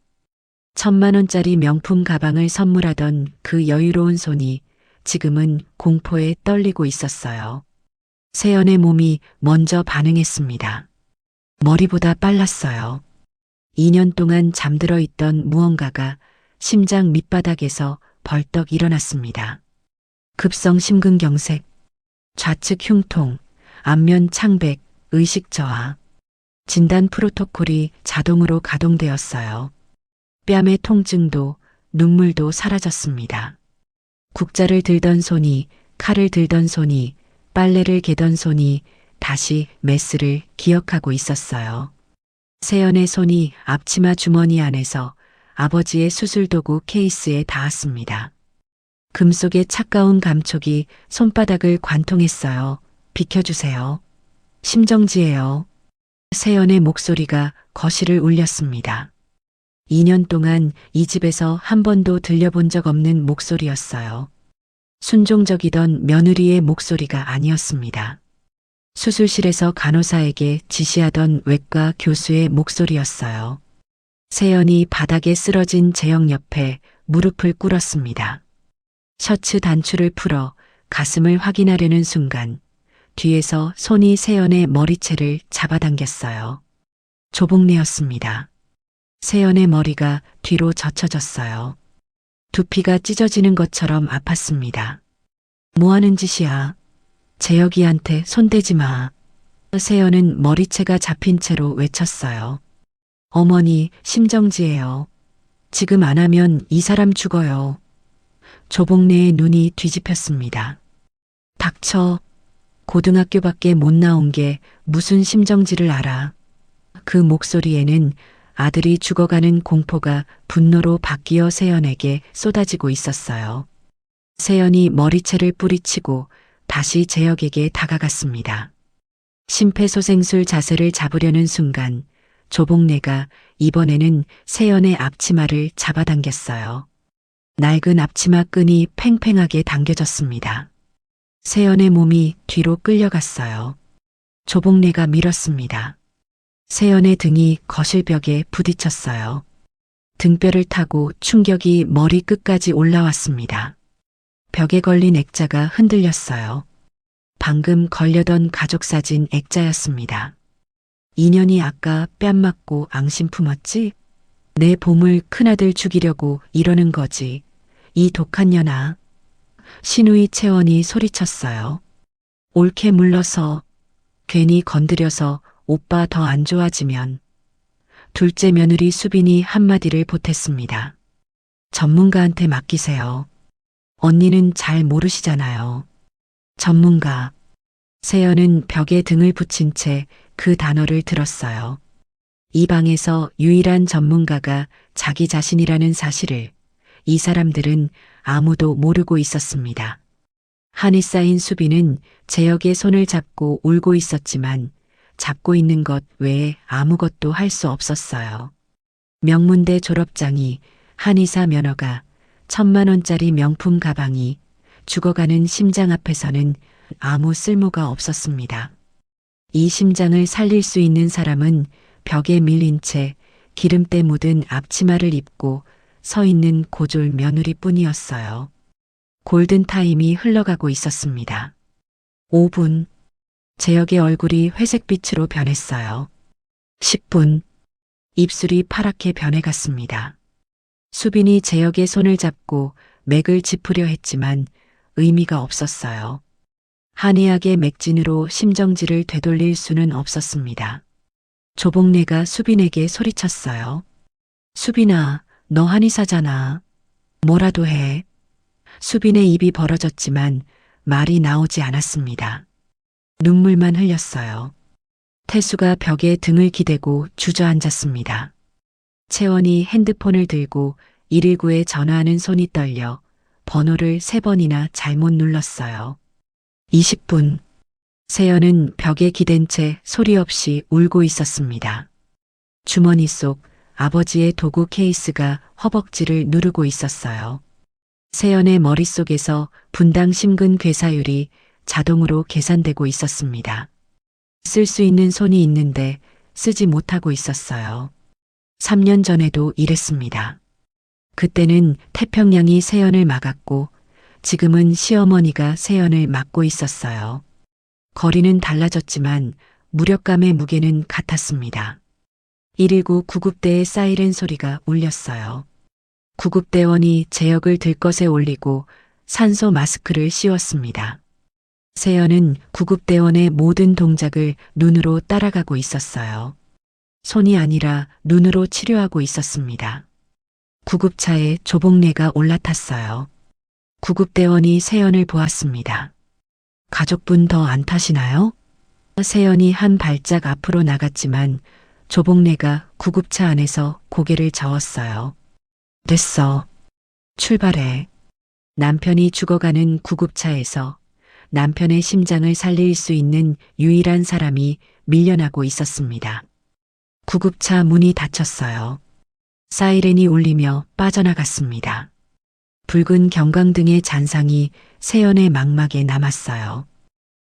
1,000만 원짜리 명품 가방을 선물하던 그 여유로운 손이 지금은 공포에 떨리고 있었어요. 세연의 몸이 먼저 반응했습니다. 머리보다 빨랐어요. 2년 동안 잠들어 있던 무언가가 심장 밑바닥에서 벌떡 일어났습니다. 급성 심근경색, 좌측 흉통, 안면 창백, 의식 저하. 진단 프로토콜이 자동으로 가동되었어요. 뺨의 통증도 눈물도 사라졌습니다. 국자를 들던 손이, 칼을 들던 손이, 빨래를 개던 손이 다시 메스를 기억하고 있었어요. 세연의 손이 앞치마 주머니 안에서 아버지의 수술도구 케이스에 닿았습니다. 금속의 차가운 감촉이 손바닥을 관통했어요. 비켜주세요. 심정지예요. 세연의 목소리가 거실을 울렸습니다. 2년 동안 이 집에서 한 번도 들려본 적 없는 목소리였어요. 순종적이던 며느리의 목소리가 아니었습니다. 수술실에서 간호사에게 지시하던 외과 교수의 목소리였어요. 세연이 바닥에 쓰러진 재영 옆에 무릎을 꿇었습니다. 셔츠 단추를 풀어 가슴을 확인하려는 순간 뒤에서 손이 세연의 머리채를 잡아당겼어요. 조복내였습니다. 세연의 머리가 뒤로 젖혀졌어요. 두피가 찢어지는 것처럼 아팠습니다. 뭐 하는 짓이야? 재혁이한테 손대지 마. 세연은 머리채가 잡힌 채로 외쳤어요. 어머니, 심정지예요. 지금 안 하면 이 사람 죽어요. 조복래의 눈이 뒤집혔습니다. 닥쳐. 고등학교밖에 못 나온 게 무슨 심정지를 알아. 그 목소리에는 아들이 죽어가는 공포가 분노로 바뀌어 세연에게 쏟아지고 있었어요. 세연이 머리채를 뿌리치고 다시 재혁에게 다가갔습니다. 심폐소생술 자세를 잡으려는 순간 조복래가 이번에는 세연의 앞치마를 잡아당겼어요. 낡은 앞치마 끈이 팽팽하게 당겨졌습니다. 세연의 몸이 뒤로 끌려갔어요. 조복래가 밀었습니다. 세연의 등이 거실벽에 부딪혔어요. 등뼈를 타고 충격이 머리 끝까지 올라왔습니다. 벽에 걸린 액자가 흔들렸어요. 방금 걸려던 가족사진 액자였습니다. 인연이 아까 뺨 맞고 앙심 품었지? 내 보물 큰아들 죽이려고 이러는 거지. 이 독한 년아. 신우이 채원이 소리쳤어요. 옳게 물러서, 괜히 건드려서 오빠 더 안 좋아지면. 둘째 며느리 수빈이 한마디를 보탰습니다. 전문가한테 맡기세요. 언니는 잘 모르시잖아요. 전문가. 세연은 벽에 등을 붙인 채 그 단어를 들었어요. 이 방에서 유일한 전문가가 자기 자신이라는 사실을 이 사람들은 아무도 모르고 있었습니다. 한이 쌓인 수빈은 재혁의 손을 잡고 울고 있었지만 잡고 있는 것 외에 아무것도 할 수 없었어요. 명문대 졸업장이, 한의사 면허가, 1,000만 원짜리 명품 가방이, 죽어가는 심장 앞에서는 아무 쓸모가 없었습니다. 이 심장을 살릴 수 있는 사람은 벽에 밀린 채 기름때 묻은 앞치마를 입고 서 있는 고졸 며느리뿐이었어요. 골든타임이 흘러가고 있었습니다. 5분. 재혁의 얼굴이 회색빛으로 변했어요. 10분. 입술이 파랗게 변해갔습니다. 수빈이 재혁의 손을 잡고 맥을 짚으려 했지만 의미가 없었어요. 한의학의 맥진으로 심정지를 되돌릴 수는 없었습니다. 조복래가 수빈에게 소리쳤어요. 수빈아, 너 한의사잖아. 뭐라도 해. 수빈의 입이 벌어졌지만 말이 나오지 않았습니다. 눈물만 흘렸어요. 태수가 벽에 등을 기대고 주저앉았습니다. 채원이 핸드폰을 들고 119에 전화하는 손이 떨려 번호를 3번이나 잘못 눌렀어요. 20분. 세연은 벽에 기댄 채 소리 없이 울고 있었습니다. 주머니 속 아버지의 도구 케이스가 허벅지를 누르고 있었어요. 세연의 머릿속에서 분당 심근 괴사율이 자동으로 계산되고 있었습니다. 쓸 수 있는 손이 있는데 쓰지 못하고 있었어요. 3년 전에도 이랬습니다. 그때는 태평양이 세연을 막았고 지금은 시어머니가 세연을 막고 있었어요. 거리는 달라졌지만 무력감의 무게는 같았습니다. 119 구급대의 사이렌 소리가 울렸어요. 구급대원이 제역을 들것에 올리고 산소 마스크를 씌웠습니다. 세연은 구급대원의 모든 동작을 눈으로 따라가고 있었어요. 손이 아니라 눈으로 치료하고 있었습니다. 구급차에 조복래가 올라탔어요. 구급대원이 세연을 보았습니다. 가족분 더 안 타시나요? 세연이 한 발짝 앞으로 나갔지만 조복래가 구급차 안에서 고개를 저었어요. 됐어. 출발해. 남편이 죽어가는 구급차에서 남편의 심장을 살릴 수 있는 유일한 사람이 밀려나고 있었습니다. 구급차 문이 닫혔어요. 사이렌이 울리며 빠져나갔습니다. 붉은 경광등의 잔상이 세연의 망막에 남았어요.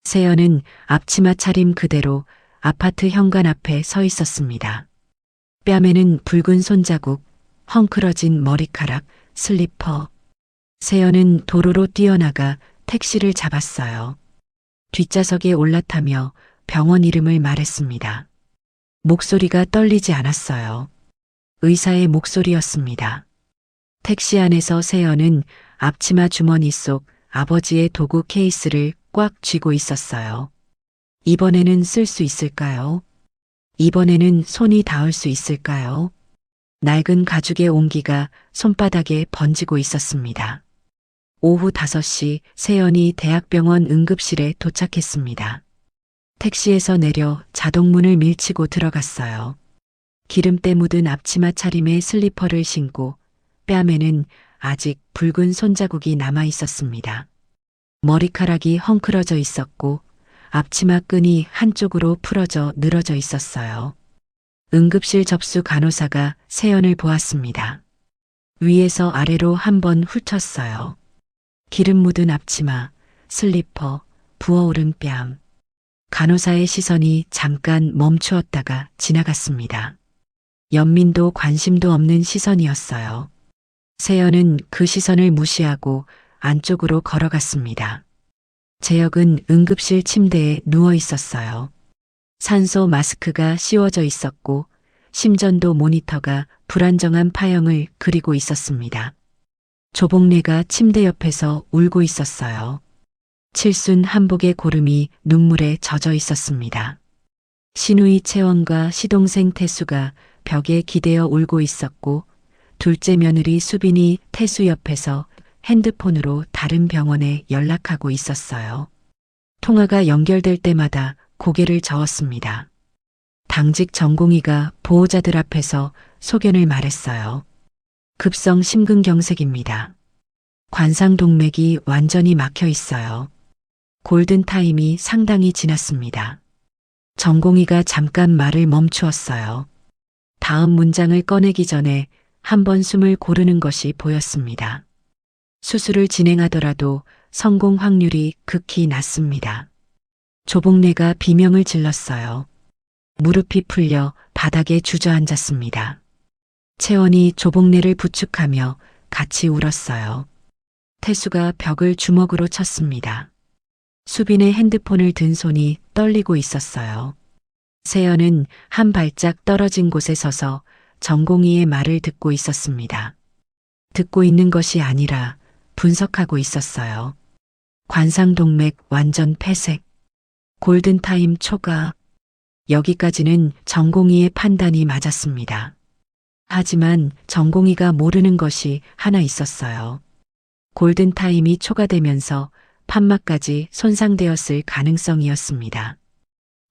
세연은 앞치마 차림 그대로 아파트 현관 앞에 서 있었습니다. 뺨에는 붉은 손자국, 헝클어진 머리카락, 슬리퍼. 세연은 도로로 뛰어나가 택시를 잡았어요. 뒷좌석에 올라타며 병원 이름을 말했습니다. 목소리가 떨리지 않았어요. 의사의 목소리였습니다. 택시 안에서 세연은 앞치마 주머니 속 아버지의 도구 케이스를 꽉 쥐고 있었어요. 이번에는 쓸 수 있을까요? 이번에는 손이 닿을 수 있을까요? 낡은 가죽의 온기가 손바닥에 번지고 있었습니다. 오후 5시 세연이 대학병원 응급실에 도착했습니다. 택시에서 내려 자동문을 밀치고 들어갔어요. 기름때 묻은 앞치마 차림에 슬리퍼를 신고 뺨에는 아직 붉은 손자국이 남아 있었습니다. 머리카락이 헝클어져 있었고 앞치마 끈이 한쪽으로 풀어져 늘어져 있었어요. 응급실 접수 간호사가 세연을 보았습니다. 위에서 아래로 한번 훑었어요. 기름 묻은 앞치마, 슬리퍼, 부어오른 뺨. 간호사의 시선이 잠깐 멈추었다가 지나갔습니다. 연민도 관심도 없는 시선이었어요. 세연은 그 시선을 무시하고 안쪽으로 걸어갔습니다. 제역은 응급실 침대에 누워 있었어요. 산소 마스크가 씌워져 있었고 심전도 모니터가 불안정한 파형을 그리고 있었습니다. 조복래가 침대 옆에서 울고 있었어요. 칠순 한복의 고름이 눈물에 젖어 있었습니다. 시누이 채원과 시동생 태수가 벽에 기대어 울고 있었고 둘째 며느리 수빈이 태수 옆에서 핸드폰으로 다른 병원에 연락하고 있었어요. 통화가 연결될 때마다 고개를 저었습니다. 당직 전공의가 보호자들 앞에서 소견을 말했어요. 급성 심근경색입니다. 관상동맥이 완전히 막혀 있어요. 골든타임이 상당히 지났습니다. 전공의가 잠깐 말을 멈추었어요. 다음 문장을 꺼내기 전에 한번 숨을 고르는 것이 보였습니다. 수술을 진행하더라도 성공 확률이 극히 낮습니다. 조복래가 비명을 질렀어요. 무릎이 풀려 바닥에 주저앉았습니다. 채원이 조복래를 부축하며 같이 울었어요. 태수가 벽을 주먹으로 쳤습니다. 수빈의 핸드폰을 든 손이 떨리고 있었어요. 세연은 한 발짝 떨어진 곳에 서서 전공의의 말을 듣고 있었습니다. 듣고 있는 것이 아니라 분석하고 있었어요. 관상동맥 완전 폐색. 골든타임 초과. 여기까지는 전공의의 판단이 맞았습니다. 하지만 전공의가 모르는 것이 하나 있었어요. 골든타임이 초과되면서 판막까지 손상되었을 가능성이었습니다.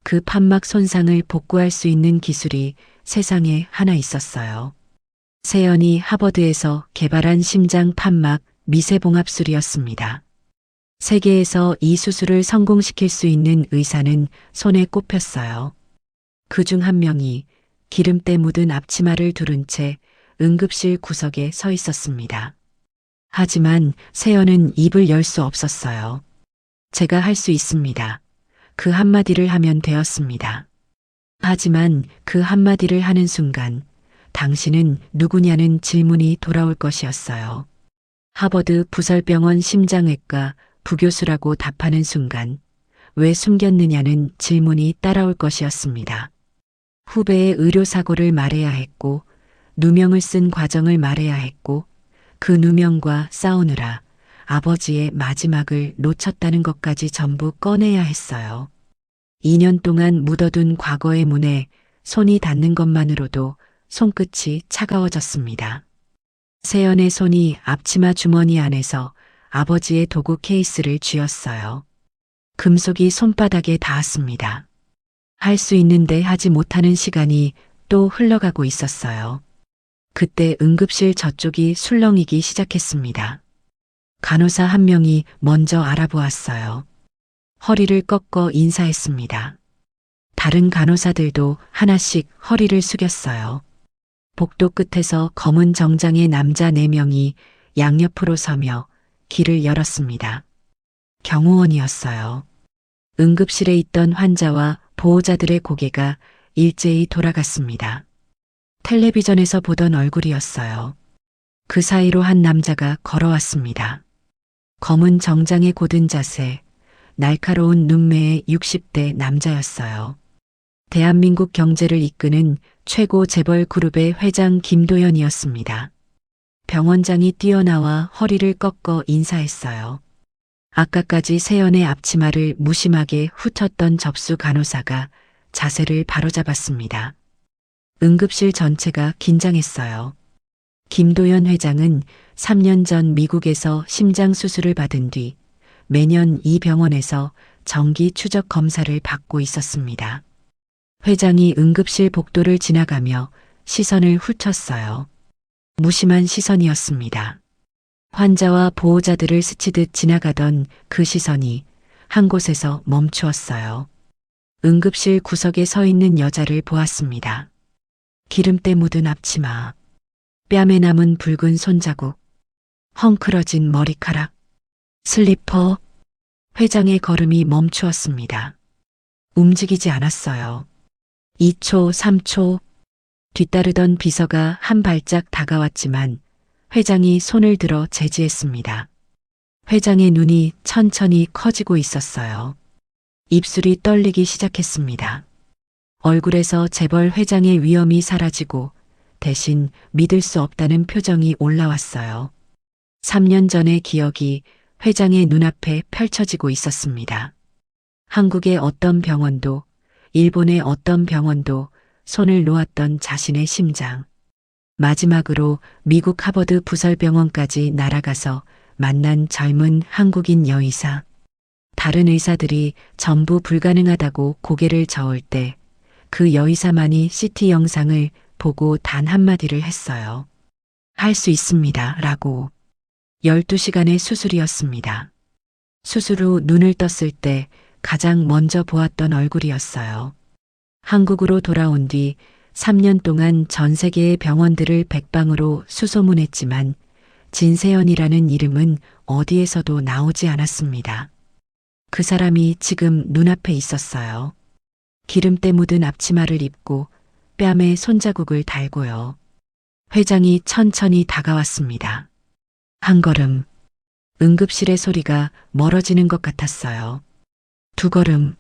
그 판막 손상을 복구할 수 있는 기술이 세상에 하나 있었어요. 세연이 하버드에서 개발한 심장 판막 미세봉합술이었습니다. 세계에서 이 수술을 성공시킬 수 있는 의사는 손에 꼽혔어요. 그중 한 명이 기름때 묻은 앞치마를 두른 채 응급실 구석에 서 있었습니다. 하지만 세연은 입을 열 수 없었어요. 제가 할 수 있습니다. 그 한마디를 하면 되었습니다. 하지만 그 한마디를 하는 순간 당신은 누구냐는 질문이 돌아올 것이었어요. 하버드 부설병원 심장외과 부교수라고 답하는 순간 왜 숨겼느냐는 질문이 따라올 것이었습니다. 후배의 의료사고를 말해야 했고 누명을 쓴 과정을 말해야 했고 그 누명과 싸우느라 아버지의 마지막을 놓쳤다는 것까지 전부 꺼내야 했어요. 2년 동안 묻어둔 과거의 문에 손이 닿는 것만으로도 손끝이 차가워졌습니다. 세연의 손이 앞치마 주머니 안에서 아버지의 도구 케이스를 쥐었어요. 금속이 손바닥에 닿았습니다. 할 수 있는데 하지 못하는 시간이 또 흘러가고 있었어요. 그때 응급실 저쪽이 술렁이기 시작했습니다. 간호사 한 명이 먼저 알아보았어요. 허리를 꺾어 인사했습니다. 다른 간호사들도 하나씩 허리를 숙였어요. 복도 끝에서 검은 정장의 남자 4명이 양옆으로 서며 길을 열었습니다. 경호원이었어요. 응급실에 있던 환자와 보호자들의 고개가 일제히 돌아갔습니다. 텔레비전에서 보던 얼굴이었어요. 그 사이로 한 남자가 걸어왔습니다. 검은 정장의 곧은 자세, 날카로운 눈매의 60대 남자였어요. 대한민국 경제를 이끄는 최고 재벌 그룹의 회장 김도연이었습니다. 병원장이 뛰어나와 허리를 꺾어 인사했어요. 아까까지 세연의 앞치마를 무심하게 훑었던 접수 간호사가 자세를 바로잡았습니다. 응급실 전체가 긴장했어요. 김도연 회장은 3년 전 미국에서 심장 수술을 받은 뒤 매년 이 병원에서 정기 추적 검사를 받고 있었습니다. 회장이 응급실 복도를 지나가며 시선을 훑었어요. 무심한 시선이었습니다. 환자와 보호자들을 스치듯 지나가던 그 시선이 한 곳에서 멈추었어요. 응급실 구석에 서 있는 여자를 보았습니다. 기름때 묻은 앞치마, 뺨에 남은 붉은 손자국, 헝클어진 머리카락, 슬리퍼. 회장의 걸음이 멈추었습니다. 움직이지 않았어요. 2초, 3초. 뒤따르던 비서가 한 발짝 다가왔지만 회장이 손을 들어 제지했습니다. 회장의 눈이 천천히 커지고 있었어요. 입술이 떨리기 시작했습니다. 얼굴에서 재벌 회장의 위엄이 사라지고 대신 믿을 수 없다는 표정이 올라왔어요. 3년 전의 기억이 회장의 눈앞에 펼쳐지고 있었습니다. 한국의 어떤 병원도, 일본의 어떤 병원도 손을 놓았던 자신의 심장. 마지막으로 미국 하버드 부설병원까지 날아가서 만난 젊은 한국인 여의사. 다른 의사들이 전부 불가능하다고 고개를 저을 때 그 여의사만이 CT 영상을 보고 단 한마디를 했어요. 할 수 있습니다. 라고. 12시간의 수술이었습니다. 수술 후 눈을 떴을 때 가장 먼저 보았던 얼굴이었어요. 한국으로 돌아온 뒤 3년 동안 전 세계의 병원들을 백방으로 수소문했지만 진세연이라는 이름은 어디에서도 나오지 않았습니다. 그 사람이 지금 눈앞에 있었어요. 기름때 묻은 앞치마를 입고 뺨에 손자국을 달고요. 회장이 천천히 다가왔습니다. 한 걸음. 응급실의 소리가 멀어지는 것 같았어요. 2걸음.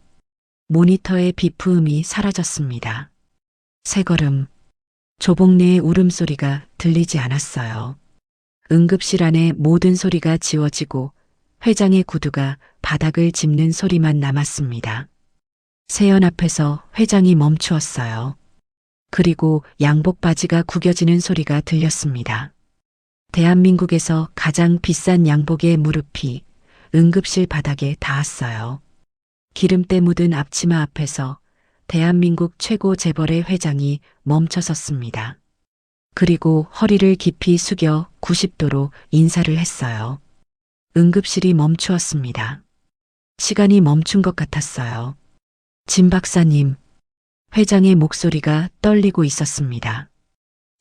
모니터의 비프음이 사라졌습니다. 3걸음. 조복내의 울음소리가 들리지 않았어요. 응급실 안의 모든 소리가 지워지고 회장의 구두가 바닥을 짚는 소리만 남았습니다. 세연 앞에서 회장이 멈추었어요. 그리고 양복 바지가 구겨지는 소리가 들렸습니다. 대한민국에서 가장 비싼 양복의 무릎이 응급실 바닥에 닿았어요. 기름때 묻은 앞치마 앞에서 대한민국 최고 재벌의 회장이 멈춰섰습니다. 그리고 허리를 깊이 숙여 90도로 인사를 했어요. 응급실이 멈추었습니다. 시간이 멈춘 것 같았어요. 진 박사님, 회장의 목소리가 떨리고 있었습니다.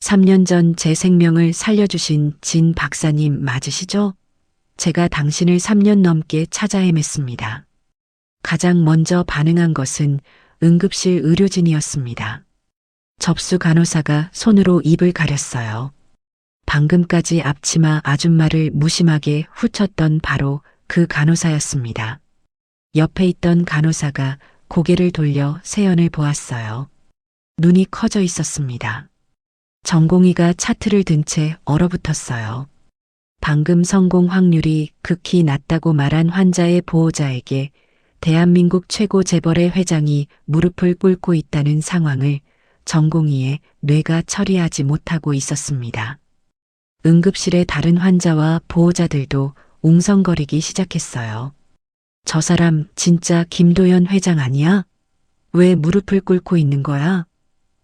3년 전 제 생명을 살려주신 진 박사님 맞으시죠? 제가 당신을 3년 넘게 찾아 헤맸습니다. 가장 먼저 반응한 것은 응급실 의료진이었습니다. 접수 간호사가 손으로 입을 가렸어요. 방금까지 앞치마 아줌마를 무심하게 훑쳤던 바로 그 간호사였습니다. 옆에 있던 간호사가 고개를 돌려 세연을 보았어요. 눈이 커져 있었습니다. 전공의가 차트를 든 채 얼어붙었어요. 방금 성공 확률이 극히 낮다고 말한 환자의 보호자에게 대한민국 최고 재벌의 회장이 무릎을 꿇고 있다는 상황을 전공의의 뇌가 처리하지 못하고 있었습니다. 응급실의 다른 환자와 보호자들도 웅성거리기 시작했어요. 저 사람 진짜 김도연 회장 아니야? 왜 무릎을 꿇고 있는 거야?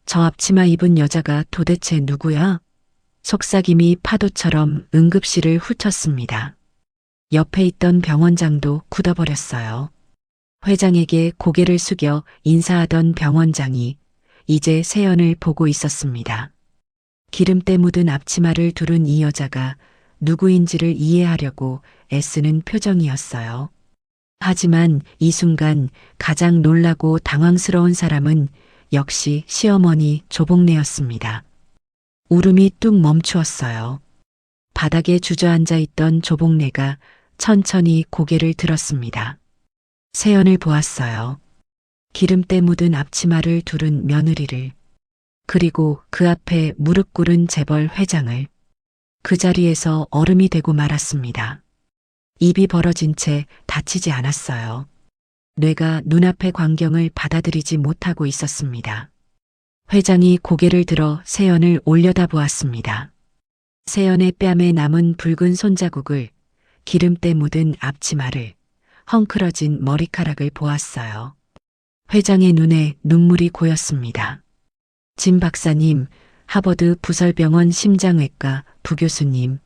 저 앞치마 입은 여자가 도대체 누구야? 속삭임이 파도처럼 응급실을 훑쳤습니다. 옆에 있던 병원장도 굳어버렸어요. 회장에게 고개를 숙여 인사하던 병원장이 이제 세연을 보고 있었습니다. 기름때 묻은 앞치마를 두른 이 여자가 누구인지를 이해하려고 애쓰는 표정이었어요. 하지만 이 순간 가장 놀라고 당황스러운 사람은 역시 시어머니 조복래였습니다. 울음이 뚝 멈추었어요. 바닥에 주저앉아 있던 조복래가 천천히 고개를 들었습니다. 세연을 보았어요. 기름때 묻은 앞치마를 두른 며느리를, 그리고 그 앞에 무릎 꿇은 재벌 회장을. 그 자리에서 얼음이 되고 말았습니다. 입이 벌어진 채 다치지 않았어요. 뇌가 눈앞의 광경을 받아들이지 못하고 있었습니다. 회장이 고개를 들어 세연을 올려다보았습니다. 세연의 뺨에 남은 붉은 손자국을, 기름때 묻은 앞치마를, 헝클어진 머리카락을 보았어요. 회장의 눈에 눈물이 고였습니다. 진 박사님, 하버드 부설병원 심장외과 부교수님.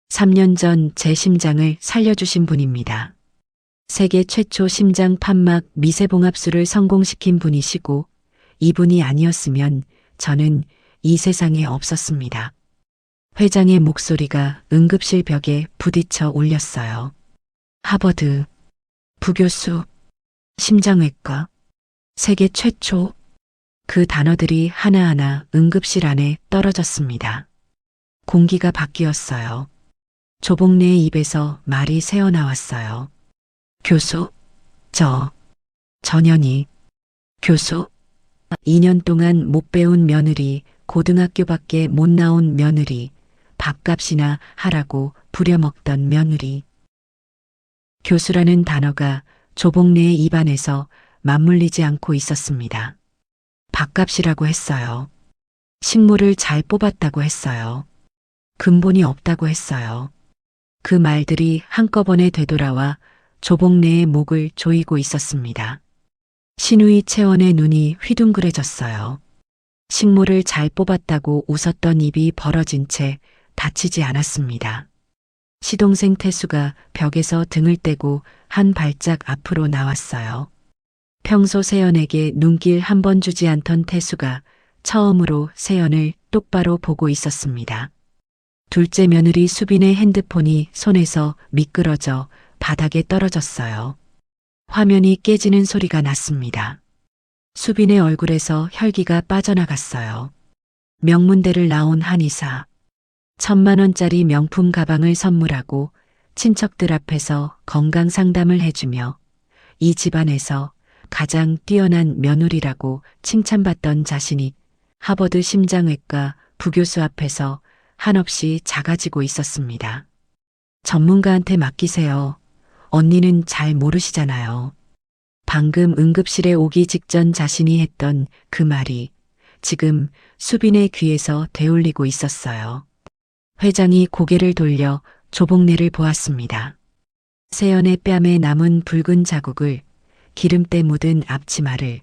3년 전 제 심장을 살려주신 분입니다. 세계 최초 심장 판막 미세봉합술을 성공시킨 분이시고, 이분이 아니었으면 저는 이 세상에 없었습니다. 회장의 목소리가 응급실 벽에 부딪혀 울렸어요. 하버드, 부교수, 심장외과, 세계 최초. 그 단어들이 하나하나 응급실 안에 떨어졌습니다. 공기가 바뀌었어요. 조복래의 입에서 말이 새어나왔어요. 교수, 전현희, 교수. 2년 동안 못 배운 며느리, 고등학교밖에 못 나온 며느리, 밥값이나 하라고 부려먹던 며느리. 교수라는 단어가 조복래의 입안에서 맞물리지 않고 있었습니다. 밥값이라고 했어요. 식물을 잘 뽑았다고 했어요. 근본이 없다고 했어요. 그 말들이 한꺼번에 되돌아와 조복래의 목을 조이고 있었습니다. 신우이 채원의 눈이 휘둥그레졌어요. 식물을 잘 뽑았다고 웃었던 입이 벌어진 채 다치지 않았습니다. 시동생 태수가 벽에서 등을 떼고 한 발짝 앞으로 나왔어요. 평소 세연에게 눈길 한 번 주지 않던 태수가 처음으로 세연을 똑바로 보고 있었습니다. 둘째 며느리 수빈의 핸드폰이 손에서 미끄러져 바닥에 떨어졌어요. 화면이 깨지는 소리가 났습니다. 수빈의 얼굴에서 혈기가 빠져나갔어요. 명문대를 나온 한의사. 1,000만 원짜리 명품 가방을 선물하고 친척들 앞에서 건강 상담을 해주며 이 집안에서 가장 뛰어난 며느리라고 칭찬받던 자신이 하버드 심장외과 부교수 앞에서 한없이 작아지고 있었습니다. 전문가한테 맡기세요. 언니는 잘 모르시잖아요. 방금 응급실에 오기 직전 자신이 했던 그 말이 지금 수빈의 귀에서 되울리고 있었어요. 회장이 고개를 돌려 조복래를 보았습니다. 세연의 뺨에 남은 붉은 자국을, 기름때 묻은 앞치마를,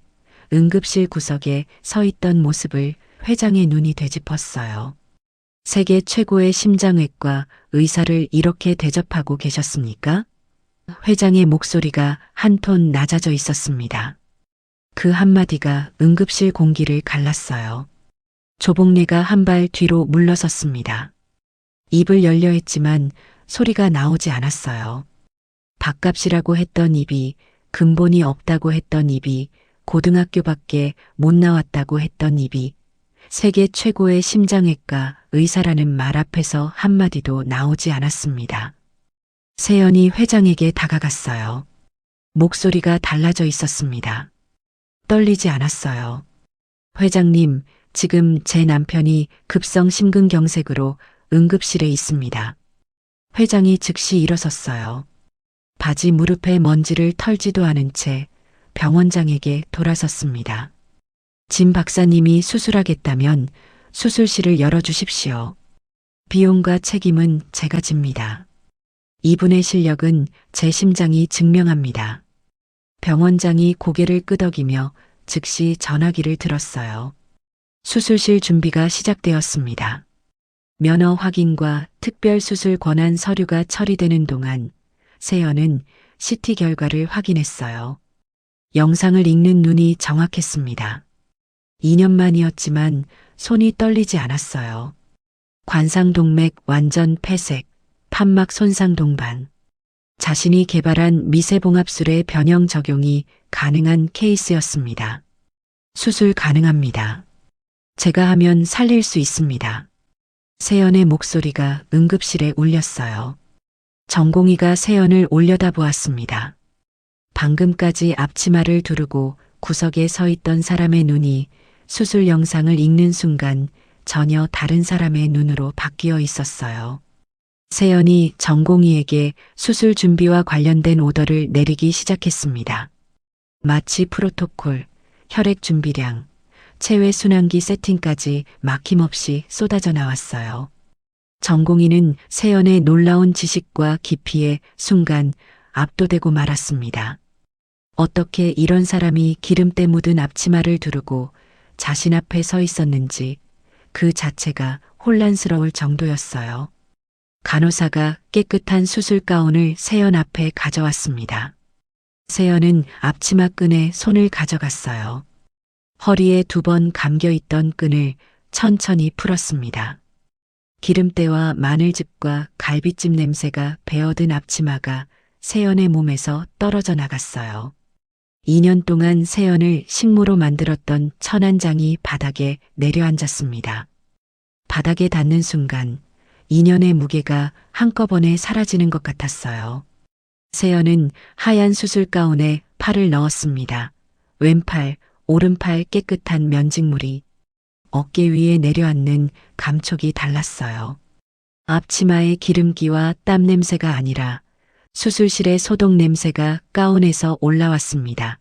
응급실 구석에 서 있던 모습을 회장의 눈이 되짚었어요. 세계 최고의 심장외과 의사를 이렇게 대접하고 계셨습니까? 회장의 목소리가 한 톤 낮아져 있었습니다. 그 한마디가 응급실 공기를 갈랐어요. 조복래가 한 발 뒤로 물러섰습니다. 입을 열려 했지만 소리가 나오지 않았어요. 밥값이라고 했던 입이, 근본이 없다고 했던 입이, 고등학교밖에 못 나왔다고 했던 입이, 세계 최고의 심장외과 의사라는 말 앞에서 한마디도 나오지 않았습니다. 세연이 회장에게 다가갔어요. 목소리가 달라져 있었습니다. 떨리지 않았어요. 회장님, 지금 제 남편이 급성 심근경색으로 응급실에 있습니다. 회장이 즉시 일어섰어요. 바지 무릎에 먼지를 털지도 않은 채 병원장에게 돌아섰습니다. 진 박사님이 수술하겠다면 수술실을 열어주십시오. 비용과 책임은 제가 집니다. 이분의 실력은 제 심장이 증명합니다. 병원장이 고개를 끄덕이며 즉시 전화기를 들었어요. 수술실 준비가 시작되었습니다. 면허 확인과 특별수술 권한 서류가 처리되는 동안 세연은 CT 결과를 확인했어요. 영상을 읽는 눈이 정확했습니다. 2년 만이었지만 손이 떨리지 않았어요. 관상동맥 완전 폐색, 판막 손상 동반. 자신이 개발한 미세봉합술의 변형 적용이 가능한 케이스였습니다. 수술 가능합니다. 제가 하면 살릴 수 있습니다. 세연의 목소리가 응급실에 울렸어요. 전공의가 세연을 올려다보았습니다. 방금까지 앞치마를 두르고 구석에 서 있던 사람의 눈이 수술 영상을 읽는 순간 전혀 다른 사람의 눈으로 바뀌어 있었어요. 세연이 전공의에게 수술 준비와 관련된 오더를 내리기 시작했습니다. 마취 프로토콜, 혈액 준비량, 체외 순환기 세팅까지 막힘없이 쏟아져 나왔어요. 전공의는 세연의 놀라운 지식과 깊이에 순간 압도되고 말았습니다. 어떻게 이런 사람이 기름때 묻은 앞치마를 두르고 자신 앞에 서 있었는지 그 자체가 혼란스러울 정도였어요. 간호사가 깨끗한 수술 가운을 세연 앞에 가져왔습니다. 세연은 앞치마 끈에 손을 가져갔어요. 허리에 2번 감겨있던 끈을 천천히 풀었습니다. 기름때와 마늘즙과 갈비찜 냄새가 배어든 앞치마가 세연의 몸에서 떨어져 나갔어요. 2년 동안 세연을 식모로 만들었던 천안장이 바닥에 내려앉았습니다. 바닥에 닿는 순간 2년의 무게가 한꺼번에 사라지는 것 같았어요. 세연은 하얀 수술 가운에 팔을 넣었습니다. 왼팔, 오른팔 깨끗한 면직물이 어깨 위에 내려앉는 감촉이 달랐어요. 앞치마의 기름기와 땀 냄새가 아니라 수술실의 소독 냄새가 가운에서 올라왔습니다.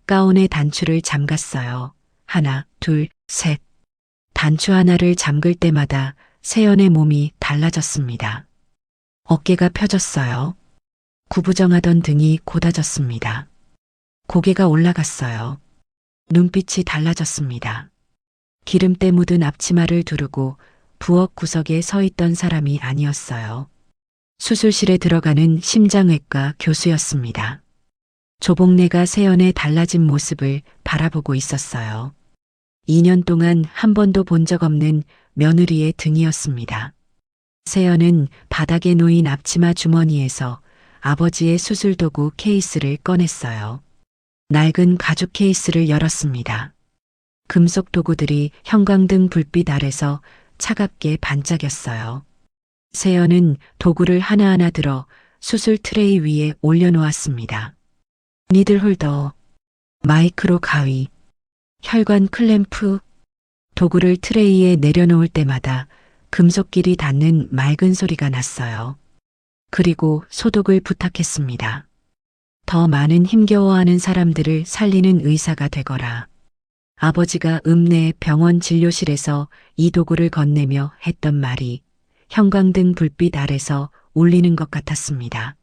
가운의 단추를 잠갔어요. 하나, 둘, 셋. 단추 하나를 잠글 때마다 세연의 몸이 달라졌습니다. 어깨가 펴졌어요. 구부정하던 등이 곧아졌습니다. 고개가 올라갔어요. 눈빛이 달라졌습니다. 기름때 묻은 앞치마를 두르고 부엌 구석에 서 있던 사람이 아니었어요. 수술실에 들어가는 심장외과 교수였습니다. 조복래가 세연의 달라진 모습을 바라보고 있었어요. 2년 동안 한 번도 본 적 없는 며느리의 등이었습니다. 세연은 바닥에 놓인 앞치마 주머니에서 아버지의 수술 도구 케이스를 꺼냈어요. 낡은 가죽 케이스를 열었습니다. 금속 도구들이 형광등 불빛 아래서 차갑게 반짝였어요. 세연은 도구를 하나하나 들어 수술 트레이 위에 올려놓았습니다. 니들 홀더, 마이크로 가위, 혈관 클램프, 도구를 트레이에 내려놓을 때마다 금속끼리 닿는 맑은 소리가 났어요. 그리고 소독을 부탁했습니다. 더 많은 힘겨워하는 사람들을 살리는 의사가 되거라. 아버지가 읍내 병원 진료실에서 이 도구를 건네며 했던 말이 형광등 불빛 아래서 울리는 것 같았습니다.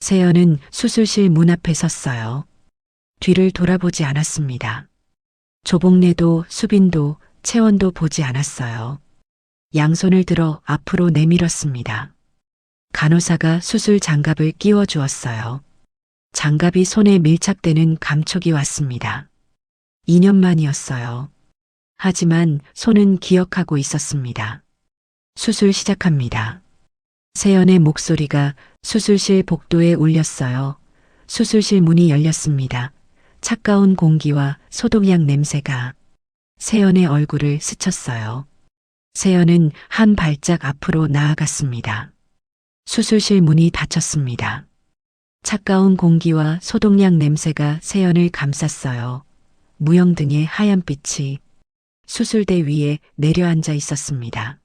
세연은 수술실 문 앞에 섰어요. 뒤를 돌아보지 않았습니다. 조복래도 수빈도 채원도 보지 않았어요. 양손을 들어 앞으로 내밀었습니다. 간호사가 수술 장갑을 끼워 주었어요. 장갑이 손에 밀착되는 감촉이 왔습니다. 2년 만이었어요. 하지만 손은 기억하고 있었습니다. 수술 시작합니다. 세연의 목소리가 수술실 복도에 울렸어요. 수술실 문이 열렸습니다. 차가운 공기와 소독약 냄새가 세연의 얼굴을 스쳤어요. 세연은 한 발짝 앞으로 나아갔습니다. 수술실 문이 닫혔습니다. 차가운 공기와 소독약 냄새가 세연을 감쌌어요. 무영등의 하얀 빛이 수술대 위에 내려앉아 있었습니다.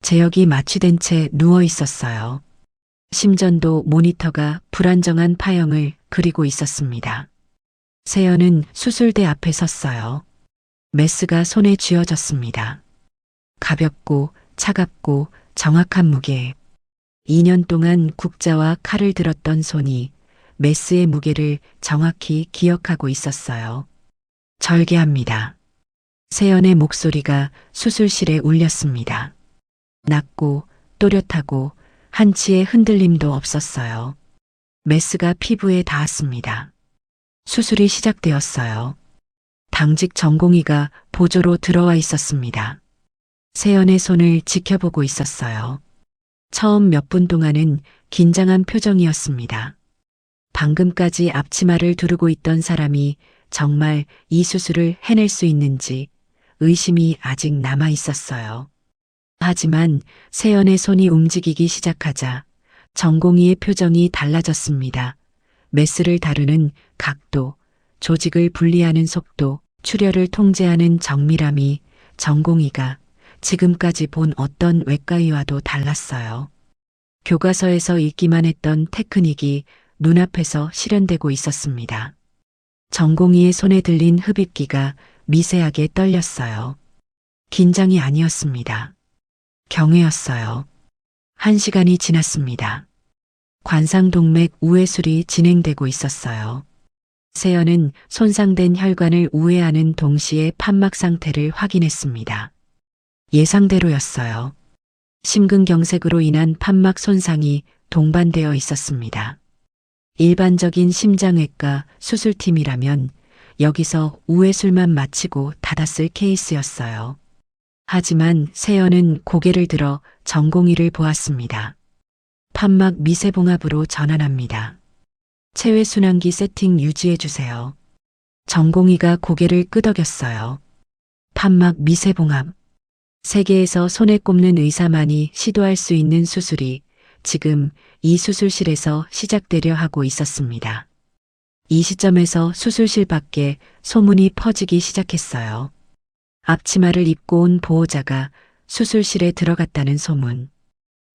제역이 마취된 채 누워 있었어요. 심전도 모니터가 불안정한 파형을 그리고 있었습니다. 세연은 수술대 앞에 섰어요. 메스가 손에 쥐어졌습니다. 가볍고 차갑고 정확한 무게. 2년 동안 국자와 칼을 들었던 손이 메스의 무게를 정확히 기억하고 있었어요. 절개합니다. 세연의 목소리가 수술실에 울렸습니다. 낮고 또렷하고 한치의 흔들림도 없었어요. 메스가 피부에 닿았습니다. 수술이 시작되었어요. 당직 전공의가 보조로 들어와 있었습니다. 세연의 손을 지켜보고 있었어요. 처음 몇 분 동안은 긴장한 표정이었습니다. 방금까지 앞치마를 두르고 있던 사람이 정말 이 수술을 해낼 수 있는지 의심이 아직 남아 있었어요. 하지만 세연의 손이 움직이기 시작하자 전공의의 표정이 달라졌습니다. 메스를 다루는 각도, 조직을 분리하는 속도, 출혈을 통제하는 정밀함이 전공의가 지금까지 본 어떤 외과의와도 달랐어요. 교과서에서 읽기만 했던 테크닉이 눈앞에서 실현되고 있었습니다. 전공의의 손에 들린 흡입기가 미세하게 떨렸어요. 긴장이 아니었습니다. 경외였어요. 1시간이 지났습니다. 관상동맥 우회술이 진행되고 있었어요. 세연은 손상된 혈관을 우회하는 동시에 판막 상태를 확인했습니다. 예상대로였어요. 심근경색으로 인한 판막 손상이 동반되어 있었습니다. 일반적인 심장외과 수술팀이라면 여기서 우회술만 마치고 닫았을 케이스였어요. 하지만 세연은 고개를 들어 전공의를 보았습니다. 판막 미세봉합으로 전환합니다. 체외순환기 세팅 유지해주세요. 전공의가 고개를 끄덕였어요. 판막 미세봉합. 세계에서 손에 꼽는 의사만이 시도할 수 있는 수술이 지금 이 수술실에서 시작되려 하고 있었습니다. 이 시점에서 수술실 밖에 소문이 퍼지기 시작했어요. 앞치마를 입고 온 보호자가 수술실에 들어갔다는 소문.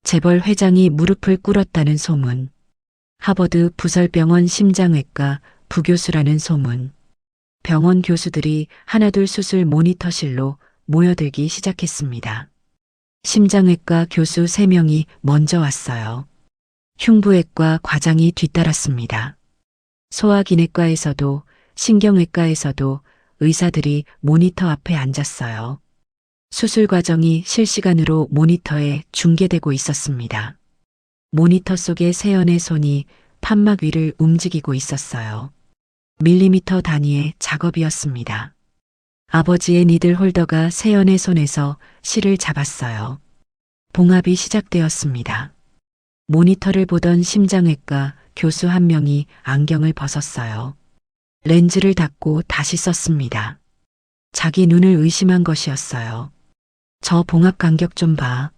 재벌 회장이 무릎을 꿇었다는 소문. 하버드 부설병원 심장외과 부교수라는 소문. 병원 교수들이 하나둘 수술 모니터실로 모여들기 시작했습니다. 심장외과 교수 3명이 먼저 왔어요. 흉부외과 과장이 뒤따랐습니다. 소아기내과에서도 신경외과에서도 의사들이 모니터 앞에 앉았어요. 수술 과정이 실시간으로 모니터에 중계되고 있었습니다. 모니터 속의 세연의 손이 판막 위를 움직이고 있었어요. 밀리미터 단위의 작업이었습니다. 아버지의 니들 홀더가 세연의 손에서 실을 잡았어요. 봉합이 시작되었습니다. 모니터를 보던 심장외과 교수 1명이 안경을 벗었어요. 렌즈를 닫고 다시 썼습니다. 자기 눈을 의심한 것이었어요. 저 봉합 간격 좀 봐.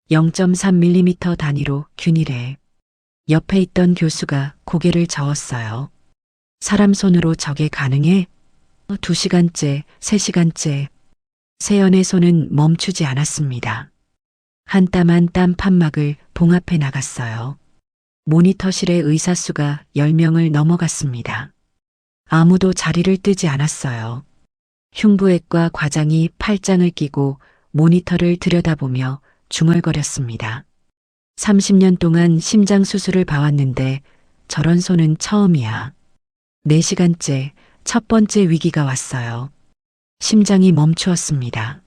0.3mm 단위로 균일해. 옆에 있던 교수가 고개를 저었어요. 사람 손으로 저게 가능해? 2시간째, 3시간째. 세연의 손은 멈추지 않았습니다. 한 땀 한 땀 판막을 봉합해 나갔어요. 모니터실의 의사 수가 10명을 넘어갔습니다. 아무도 자리를 뜨지 않았어요. 흉부외과 과장이 팔짱을 끼고 모니터를 들여다보며 중얼거렸습니다. 30년 동안 심장 수술을 봐왔는데 저런 손은 처음이야. 4시간째 첫 번째 위기가 왔어요. 심장이 멈추었습니다.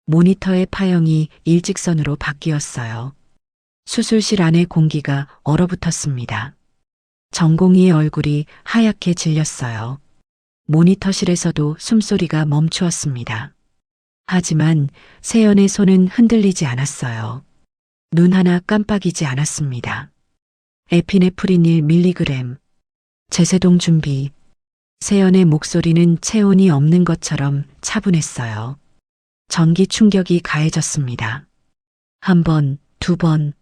모니터의 파형이 일직선으로 바뀌었어요. 수술실 안의 공기가 얼어붙었습니다. 전공의의 얼굴이 하얗게 질렸어요. 모니터실에서도 숨소리가 멈추었습니다. 하지만 세연의 손은 흔들리지 않았어요. 눈 하나 깜빡이지 않았습니다. 에피네프린 1mg, 제세동 준비. 세연의 목소리는 체온이 없는 것처럼 차분했어요. 전기 충격이 가해졌습니다. 한 번, 두 번,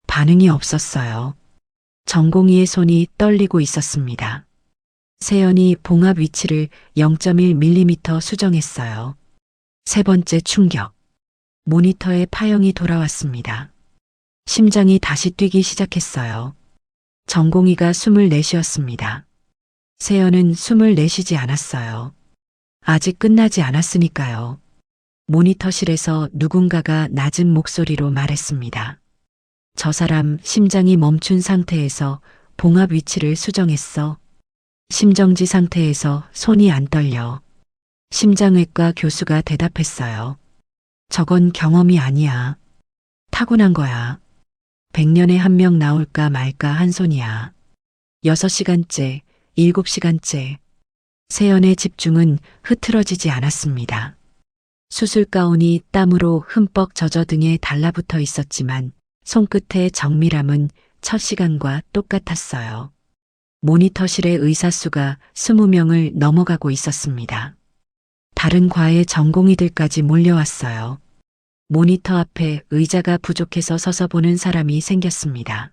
반응이 없었어요. 전공의의 손이 떨리고 있었습니다. 세연이 봉합 위치를 0.1mm 수정했어요. 세 번째 충격. 모니터의 파형이 돌아왔습니다. 심장이 다시 뛰기 시작했어요. 전공의가 숨을 내쉬었습니다. 세연은 숨을 내쉬지 않았어요. 아직 끝나지 않았으니까요. 모니터실에서 누군가가 낮은 목소리로 말했습니다. 저 사람 심장이 멈춘 상태에서 봉합 위치를 수정했어. 심정지 상태에서 손이 안 떨려. 심장외과 교수가 대답했어요. 저건 경험이 아니야. 타고난 거야. 100년에 한 명 나올까 말까 한 손이야. 6시간째, 7시간째. 세연의 집중은 흐트러지지 않았습니다. 수술 가운이 땀으로 흠뻑 젖어 등에 달라붙어 있었지만 손끝의 정밀함은 첫 시간과 똑같았어요. 모니터실의 의사 수가 20명을 넘어가고 있었습니다. 다른 과의 전공의들까지 몰려왔어요. 모니터 앞에 의자가 부족해서 서서 보는 사람이 생겼습니다.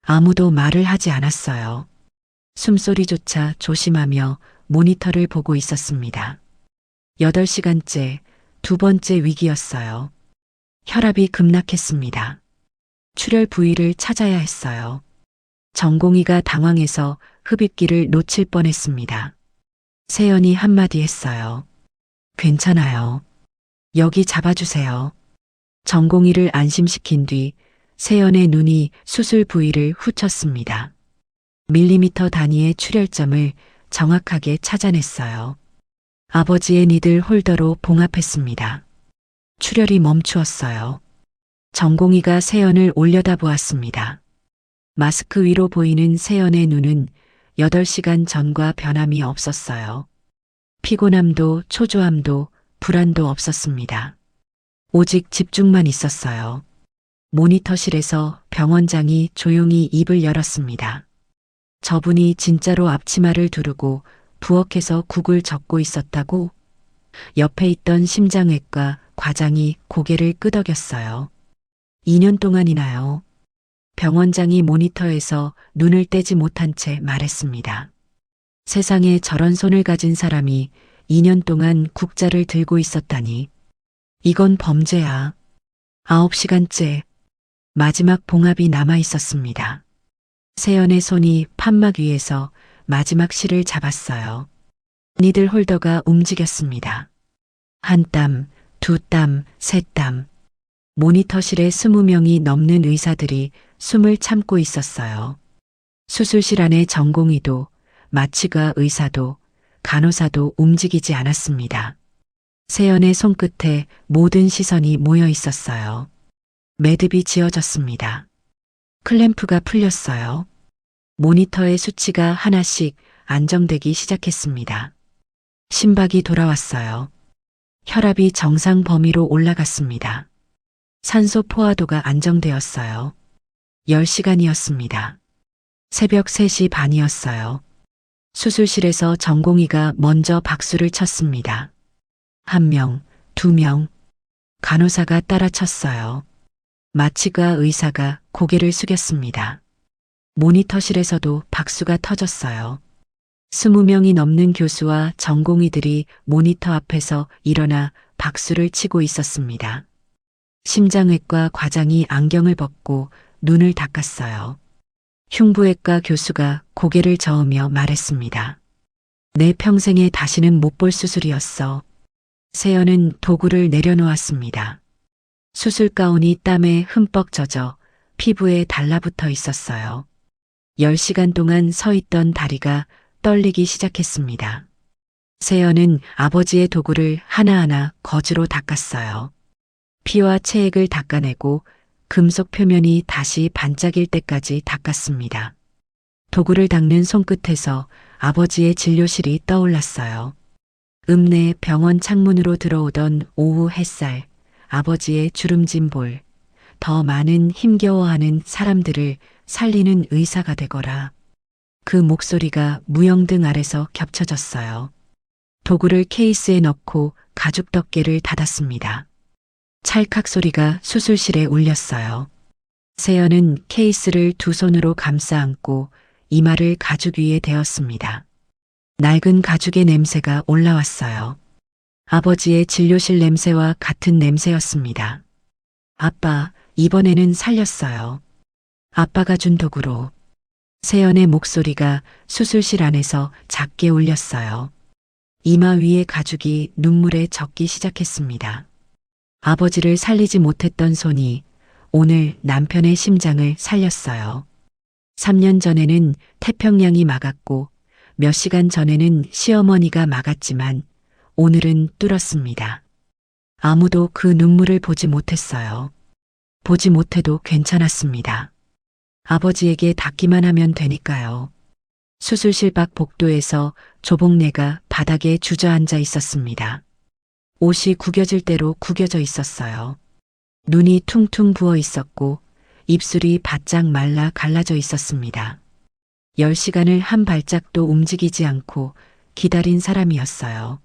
아무도 말을 하지 않았어요. 숨소리조차 조심하며 모니터를 보고 있었습니다. 8시간째, 두 번째 위기였어요. 혈압이 급락했습니다. 출혈 부위를 찾아야 했어요. 전공의가 당황해서 흡입기를 놓칠 뻔했습니다. 세연이 한마디 했어요. 괜찮아요. 여기 잡아주세요. 전공의를 안심시킨 뒤 세연의 눈이 수술 부위를 훑었습니다. 밀리미터 단위의 출혈점을 정확하게 찾아냈어요. 아버지의 니들 홀더로 봉합했습니다. 출혈이 멈추었어요. 전공의가 세연을 올려다보았습니다. 마스크 위로 보이는 세연의 눈은 8시간 전과 변함이 없었어요. 피곤함도 초조함도 불안도 없었습니다. 오직 집중만 있었어요. 모니터실에서 병원장이 조용히 입을 열었습니다. 저분이 진짜로 앞치마를 두르고 부엌에서 국을 적고 있었다고? 옆에 있던 심장외과 과장이 고개를 끄덕였어요. 2년 동안이나요. 병원장이 모니터에서 눈을 떼지 못한 채 말했습니다. 세상에 저런 손을 가진 사람이 2년 동안 국자를 들고 있었다니. 이건 범죄야. 9시간째 마지막 봉합이 남아 있었습니다. 세연의 손이 판막 위에서 마지막 실을 잡았어요. 니들 홀더가 움직였습니다. 한 땀, 두 땀, 세 땀. 모니터실에 20명이 넘는 의사들이 숨을 참고 있었어요. 수술실 안의 전공의도, 마취가 의사도, 간호사도 움직이지 않았습니다. 세연의 손끝에 모든 시선이 모여 있었어요. 매듭이 지어졌습니다. 클램프가 풀렸어요. 모니터의 수치가 하나씩 안정되기 시작했습니다. 심박이 돌아왔어요. 혈압이 정상 범위로 올라갔습니다. 산소 포화도가 안정되었어요. 10시간이었습니다. 새벽 3시 반이었어요. 수술실에서 전공의가 먼저 박수를 쳤습니다. 1명, 2명, 간호사가 따라쳤어요. 마취가 의사가 고개를 숙였습니다. 모니터실에서도 박수가 터졌어요. 20명이 넘는 교수와 전공의들이 모니터 앞에서 일어나 박수를 치고 있었습니다. 심장외과 과장이 안경을 벗고 눈을 닦았어요. 흉부외과 교수가 고개를 저으며 말했습니다. 내 평생에 다시는 못 볼 수술이었어. 세연은 도구를 내려놓았습니다. 수술 가운이 땀에 흠뻑 젖어 피부에 달라붙어 있었어요. 10시간 동안 서 있던 다리가 떨리기 시작했습니다. 세연은 아버지의 도구를 하나하나 거즈로 닦았어요. 피와 체액을 닦아내고 금속 표면이 다시 반짝일 때까지 닦았습니다. 도구를 닦는 손끝에서 아버지의 진료실이 떠올랐어요. 읍내 병원 창문으로 들어오던 오후 햇살, 아버지의 주름진 볼, 더 많은 힘겨워하는 사람들을 살리는 의사가 되거라. 그 목소리가 무영등 아래서 겹쳐졌어요. 도구를 케이스에 넣고 가죽 덮개를 닫았습니다. 찰칵 소리가 수술실에 울렸어요. 세연은 케이스를 두 손으로 감싸 안고 이마를 가죽 위에 대었습니다. 낡은 가죽의 냄새가 올라왔어요. 아버지의 진료실 냄새와 같은 냄새였습니다. 아빠, 이번에는 살렸어요. 아빠가 준 도구로. 세연의 목소리가 수술실 안에서 작게 울렸어요. 이마 위의 가죽이 눈물에 젖기 시작했습니다. 아버지를 살리지 못했던 손이 오늘 남편의 심장을 살렸어요. 3년 전에는 태평양이 막았고 몇 시간 전에는 시어머니가 막았지만 오늘은 뚫었습니다. 아무도 그 눈물을 보지 못했어요. 보지 못해도 괜찮았습니다. 아버지에게 닿기만 하면 되니까요. 수술실 밖 복도에서 조복내가 바닥에 주저앉아 있었습니다. 옷이 구겨질 대로 구겨져 있었어요. 눈이 퉁퉁 부어 있었고 입술이 바짝 말라 갈라져 있었습니다. 10시간을 한 발짝도 움직이지 않고 기다린 사람이었어요.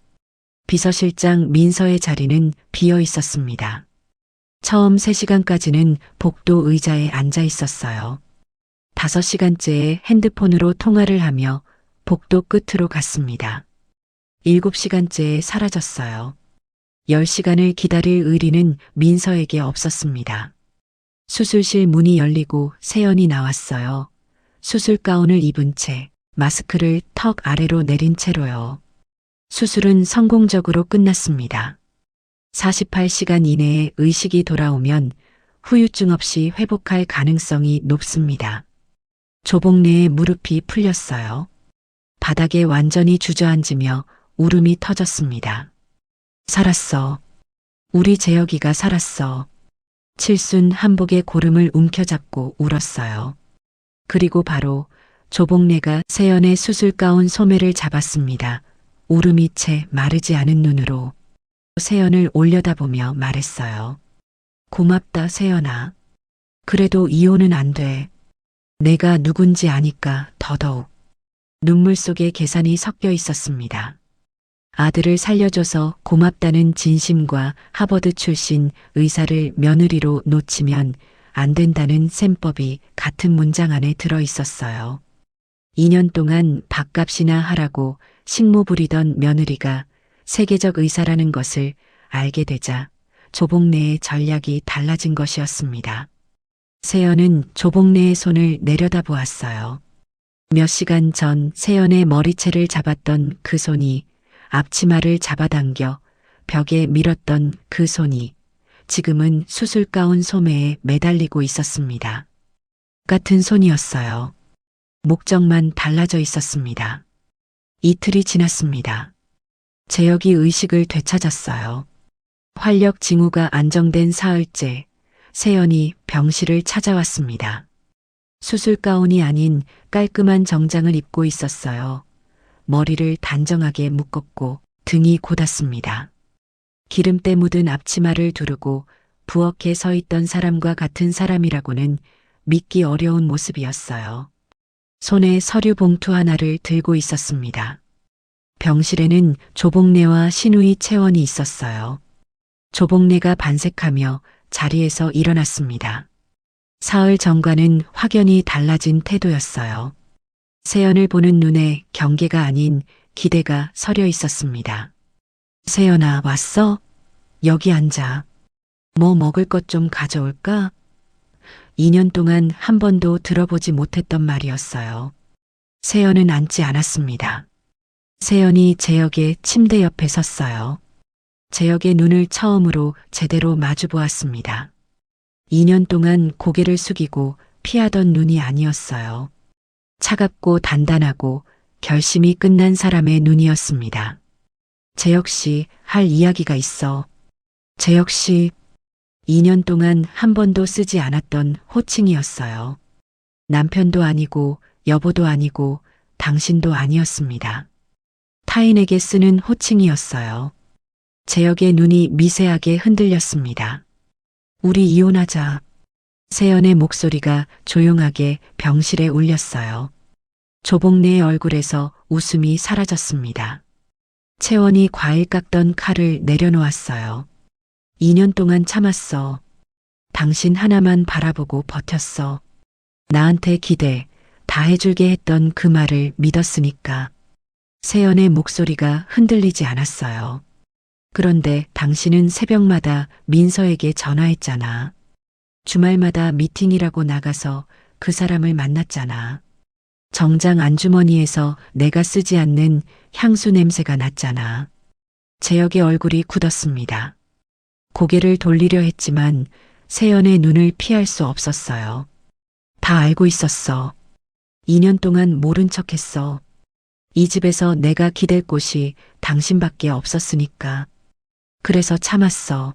비서실장 민서의 자리는 비어 있었습니다. 처음 3시간까지는 복도 의자에 앉아 있었어요. 5시간째에 핸드폰으로 통화를 하며 복도 끝으로 갔습니다. 7시간째에 사라졌어요. 10시간을 기다릴 의리는 민서에게 없었습니다. 수술실 문이 열리고 세연이 나왔어요. 수술 가운을 입은 채 마스크를 턱 아래로 내린 채로요. 수술은 성공적으로 끝났습니다. 48시간 이내에 의식이 돌아오면 후유증 없이 회복할 가능성이 높습니다. 조복내의 무릎이 풀렸어요. 바닥에 완전히 주저앉으며 울음이 터졌습니다. 살았어. 우리 재혁이가 살았어. 칠순 한복의 고름을 움켜잡고 울었어요. 그리고 바로 조복내가 세연의 수술 가운 소매를 잡았습니다. 울음이 채 마르지 않은 눈으로 세연을 올려다보며 말했어요. 고맙다, 세연아. 그래도 이혼은 안 돼. 내가 누군지 아니까 더더욱. 눈물 속에 계산이 섞여 있었습니다. 아들을 살려줘서 고맙다는 진심과 하버드 출신 의사를 며느리로 놓치면 안 된다는 셈법이 같은 문장 안에 들어 있었어요. 2년 동안 밥값이나 하라고 식모 부리던 며느리가 세계적 의사라는 것을 알게 되자 조복내의 전략이 달라진 것이었습니다. 세연은 조복내의 손을 내려다보았어요. 몇 시간 전 세연의 머리채를 잡았던 그 손이, 앞치마를 잡아당겨 벽에 밀었던 그 손이 지금은 수술 가운 소매에 매달리고 있었습니다. 같은 손이었어요. 목적만 달라져 있었습니다. 이틀이 지났습니다. 재혁이 의식을 되찾았어요. 활력 징후가 안정된 사흘째, 세연이 병실을 찾아왔습니다. 수술 가운이 아닌 깔끔한 정장을 입고 있었어요. 머리를 단정하게 묶었고 등이 곧았습니다. 기름때 묻은 앞치마를 두르고 부엌에 서 있던 사람과 같은 사람이라고는 믿기 어려운 모습이었어요. 손에 서류 봉투 하나를 들고 있었습니다. 병실에는 조복내와 신우이 채원이 있었어요. 조복내가 반색하며 자리에서 일어났습니다. 사흘 전과는 확연히 달라진 태도였어요. 세연을 보는 눈에 경계가 아닌 기대가 서려 있었습니다. 세연아, 왔어? 여기 앉아. 뭐 먹을 것 좀 가져올까? 2년 동안 한 번도 들어보지 못했던 말이었어요. 세연은 앉지 않았습니다. 세연이 재혁의 침대 옆에 섰어요. 재혁의 눈을 처음으로 제대로 마주 보았습니다. 2년 동안 고개를 숙이고 피하던 눈이 아니었어요. 차갑고 단단하고 결심이 끝난 사람의 눈이었습니다. 재혁 씨, 할 이야기가 있어. 재혁 씨, 2년 동안 한 번도 쓰지 않았던 호칭이었어요. 남편도 아니고 여보도 아니고 당신도 아니었습니다. 타인에게 쓰는 호칭이었어요. 재혁의 눈이 미세하게 흔들렸습니다. 우리 이혼하자. 세연의 목소리가 조용하게 병실에 울렸어요. 조복래의 얼굴에서 웃음이 사라졌습니다. 채원이 과일 깎던 칼을 내려놓았어요. 2년 동안 참았어. 당신 하나만 바라보고 버텼어. 나한테 기대, 다 해줄게 했던 그 말을 믿었으니까. 세연의 목소리가 흔들리지 않았어요. 그런데 당신은 새벽마다 민서에게 전화했잖아. 주말마다 미팅이라고 나가서 그 사람을 만났잖아. 정장 안주머니에서 내가 쓰지 않는 향수 냄새가 났잖아. 재혁의 얼굴이 굳었습니다. 고개를 돌리려 했지만 세연의 눈을 피할 수 없었어요. 다 알고 있었어. 2년 동안 모른 척했어. 이 집에서 내가 기댈 곳이 당신밖에 없었으니까. 그래서 참았어.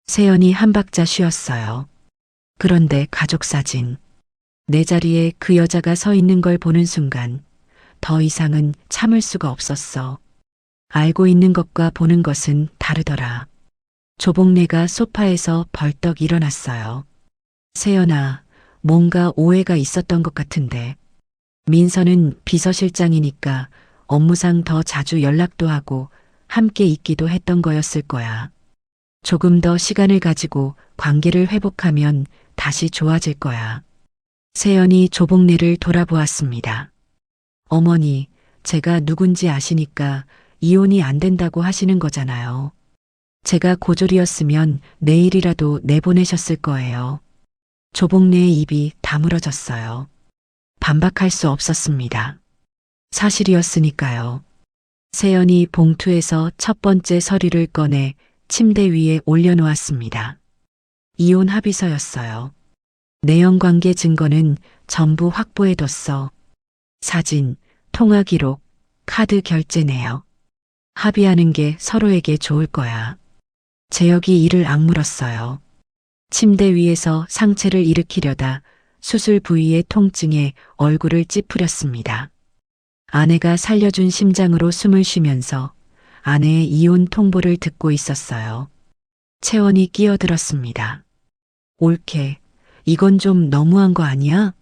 세연이 한 박자 쉬었어요. 그런데 가족 사진. 내 자리에 그 여자가 서 있는 걸 보는 순간 더 이상은 참을 수가 없었어. 알고 있는 것과 보는 것은 다르더라. 조복래가 소파에서 벌떡 일어났어요. 세연아, 뭔가 오해가 있었던 것 같은데. 민서는 비서실장이니까 업무상 더 자주 연락도 하고 함께 있기도 했던 거였을 거야. 조금 더 시간을 가지고 관계를 회복하면 다시 좋아질 거야. 세연이 조복래를 돌아보았습니다. 어머니, 제가 누군지 아시니까 이혼이 안 된다고 하시는 거잖아요. 제가 고졸이었으면 내일이라도 내보내셨을 거예요. 조복래의 입이 다물어졌어요. 반박할 수 없었습니다. 사실이었으니까요. 세연이 봉투에서 첫 번째 서류를 꺼내 침대 위에 올려놓았습니다. 이혼 합의서였어요. 내연 관계 증거는 전부 확보해뒀어. 사진, 통화 기록, 카드 결제 내역. 합의하는 게 서로에게 좋을 거야. 재혁이 이를 악물었어요. 침대 위에서 상체를 일으키려다 수술 부위의 통증에 얼굴을 찌푸렸습니다. 아내가 살려준 심장으로 숨을 쉬면서 아내의 이혼 통보를 듣고 있었어요. 채원이 끼어들었습니다. 옳게, 이건 좀 너무한 거 아니야?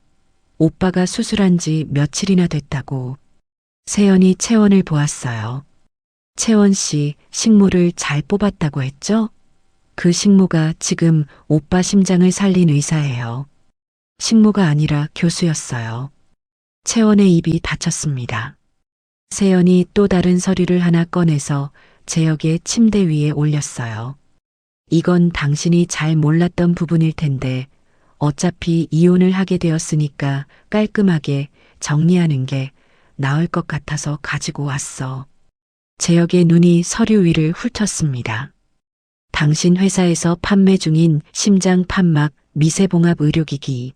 오빠가 수술한 지 며칠이나 됐다고. 세연이 채원을 보았어요. 채원 씨, 식모를 잘 뽑았다고 했죠? 그 식모가 지금 오빠 심장을 살린 의사예요. 식모가 아니라 교수였어요. 채원의 입이 닫혔습니다. 세연이 또 다른 서류를 하나 꺼내서 재혁의 침대 위에 올렸어요. 이건 당신이 잘 몰랐던 부분일 텐데 어차피 이혼을 하게 되었으니까 깔끔하게 정리하는 게 나을 것 같아서 가지고 왔어. 재혁의 눈이 서류 위를 훑었습니다. 당신 회사에서 판매 중인 심장 판막 미세봉합 의료기기.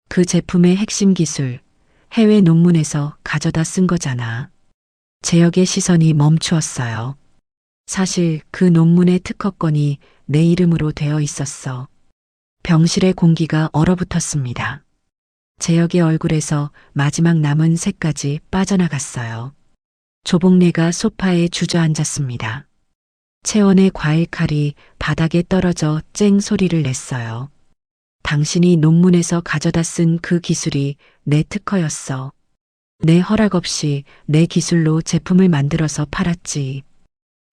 그 제품의 핵심 기술, 해외 논문에서 가져다 쓴 거잖아. 재혁의 시선이 멈추었어요. 사실 그 논문의 특허권이 내 이름으로 되어 있었어. 병실의 공기가 얼어붙었습니다. 재혁의 얼굴에서 마지막 남은 새까지 빠져나갔어요. 조복래가 소파에 주저앉았습니다. 채원의 과일칼이 바닥에 떨어져 쨍 소리를 냈어요. 당신이 논문에서 가져다 쓴 그 기술이 내 특허였어. 내 허락 없이 내 기술로 제품을 만들어서 팔았지.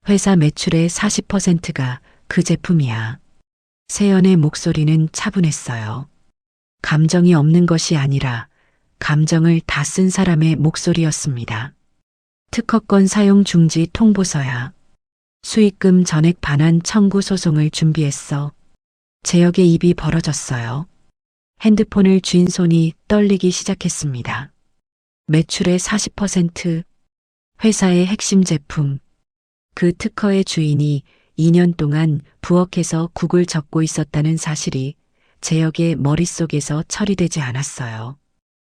회사 매출의 40%가 그 제품이야. 세연의 목소리는 차분했어요. 감정이 없는 것이 아니라 감정을 다 쓴 사람의 목소리였습니다. 특허권 사용 중지 통보서야. 수익금 전액 반환 청구 소송을 준비했어. 재혁의 입이 벌어졌어요. 핸드폰을 쥔 손이 떨리기 시작했습니다. 매출의 40%, 회사의 핵심 제품, 그 특허의 주인이 2년 동안 부엌에서 국을 젓고 있었다는 사실이 재혁의 머릿속에서 처리되지 않았어요.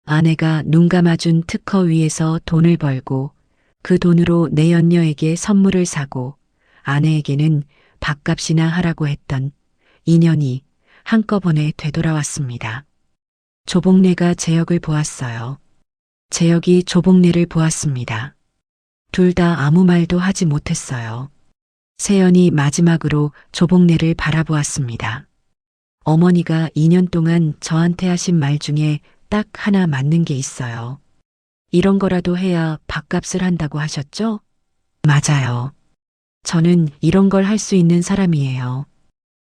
아내가 눈 감아준 특허 위에서 돈을 벌고 그 돈으로 내연녀에게 선물을 사고 아내에게는 밥값이나 하라고 했던 인연이 한꺼번에 되돌아왔습니다. 조복래가 재혁을 보았어요. 재혁이 조복래를 보았습니다. 둘 다 아무 말도 하지 못했어요. 세연이 마지막으로 조복래를 바라보았습니다. 어머니가 2년 동안 저한테 하신 말 중에 딱 하나 맞는 게 있어요. 이런 거라도 해야 밥값을 한다고 하셨죠? 맞아요. 저는 이런 걸 할 수 있는 사람이에요.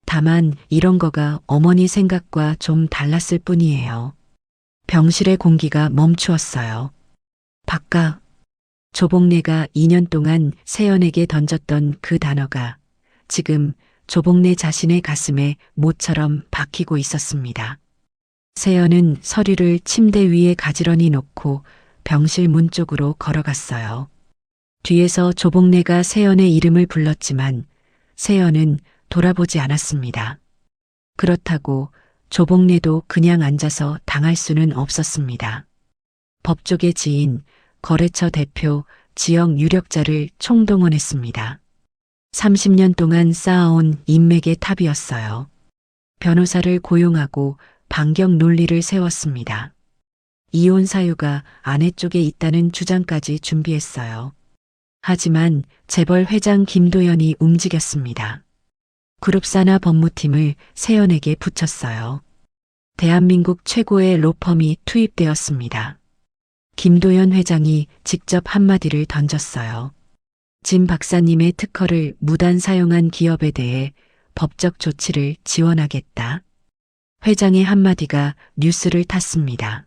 다만 이런 거가 어머니 생각과 좀 달랐을 뿐이에요. 병실의 공기가 멈추었어요. 밥값. 조복래가 2년 동안 세연에게 던졌던 그 단어가 지금 조복래 자신의 가슴에 못처럼 박히고 있었습니다. 세연은 서류를 침대 위에 가지런히 놓고 병실 문 쪽으로 걸어갔어요. 뒤에서 조복래가 세연의 이름을 불렀지만 세연은 돌아보지 않았습니다. 그렇다고 조복래도 그냥 앉아서 당할 수는 없었습니다. 법조계 지인, 거래처 대표, 지역 유력자를 총동원했습니다. 30년 동안 쌓아온 인맥의 탑이었어요. 변호사를 고용하고 반격 논리를 세웠습니다. 이혼 사유가 아내 쪽에 있다는 주장까지 준비했어요. 하지만 재벌 회장 김도연이 움직였습니다. 그룹사나 법무팀을 세연에게 붙였어요. 대한민국 최고의 로펌이 투입되었습니다. 김도연 회장이 직접 한마디를 던졌어요. 진 박사님의 특허를 무단 사용한 기업에 대해 법적 조치를 지원하겠다. 회장의 한마디가 뉴스를 탔습니다.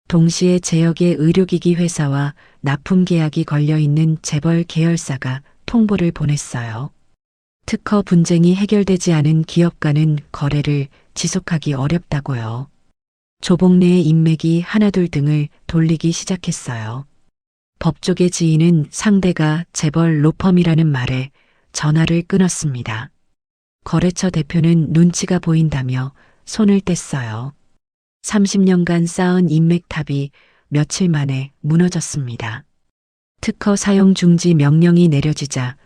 동시에 재혁의 의료기기 회사와 납품 계약이 걸려있는 재벌 계열사가 통보를 보냈어요. 특허 분쟁이 해결되지 않은 기업과는 거래를 지속하기 어렵다고요. 조복래의 인맥이 하나둘 등을 돌리기 시작했어요. 법조계 지인은 상대가 재벌 로펌이라는 말에 전화를 끊었습니다. 거래처 대표는 눈치가 보인다며 손을 뗐어요. 30년간 쌓은 인맥탑이 며칠 만에 무너졌습니다. 특허 사용 중지 명령이 내려지자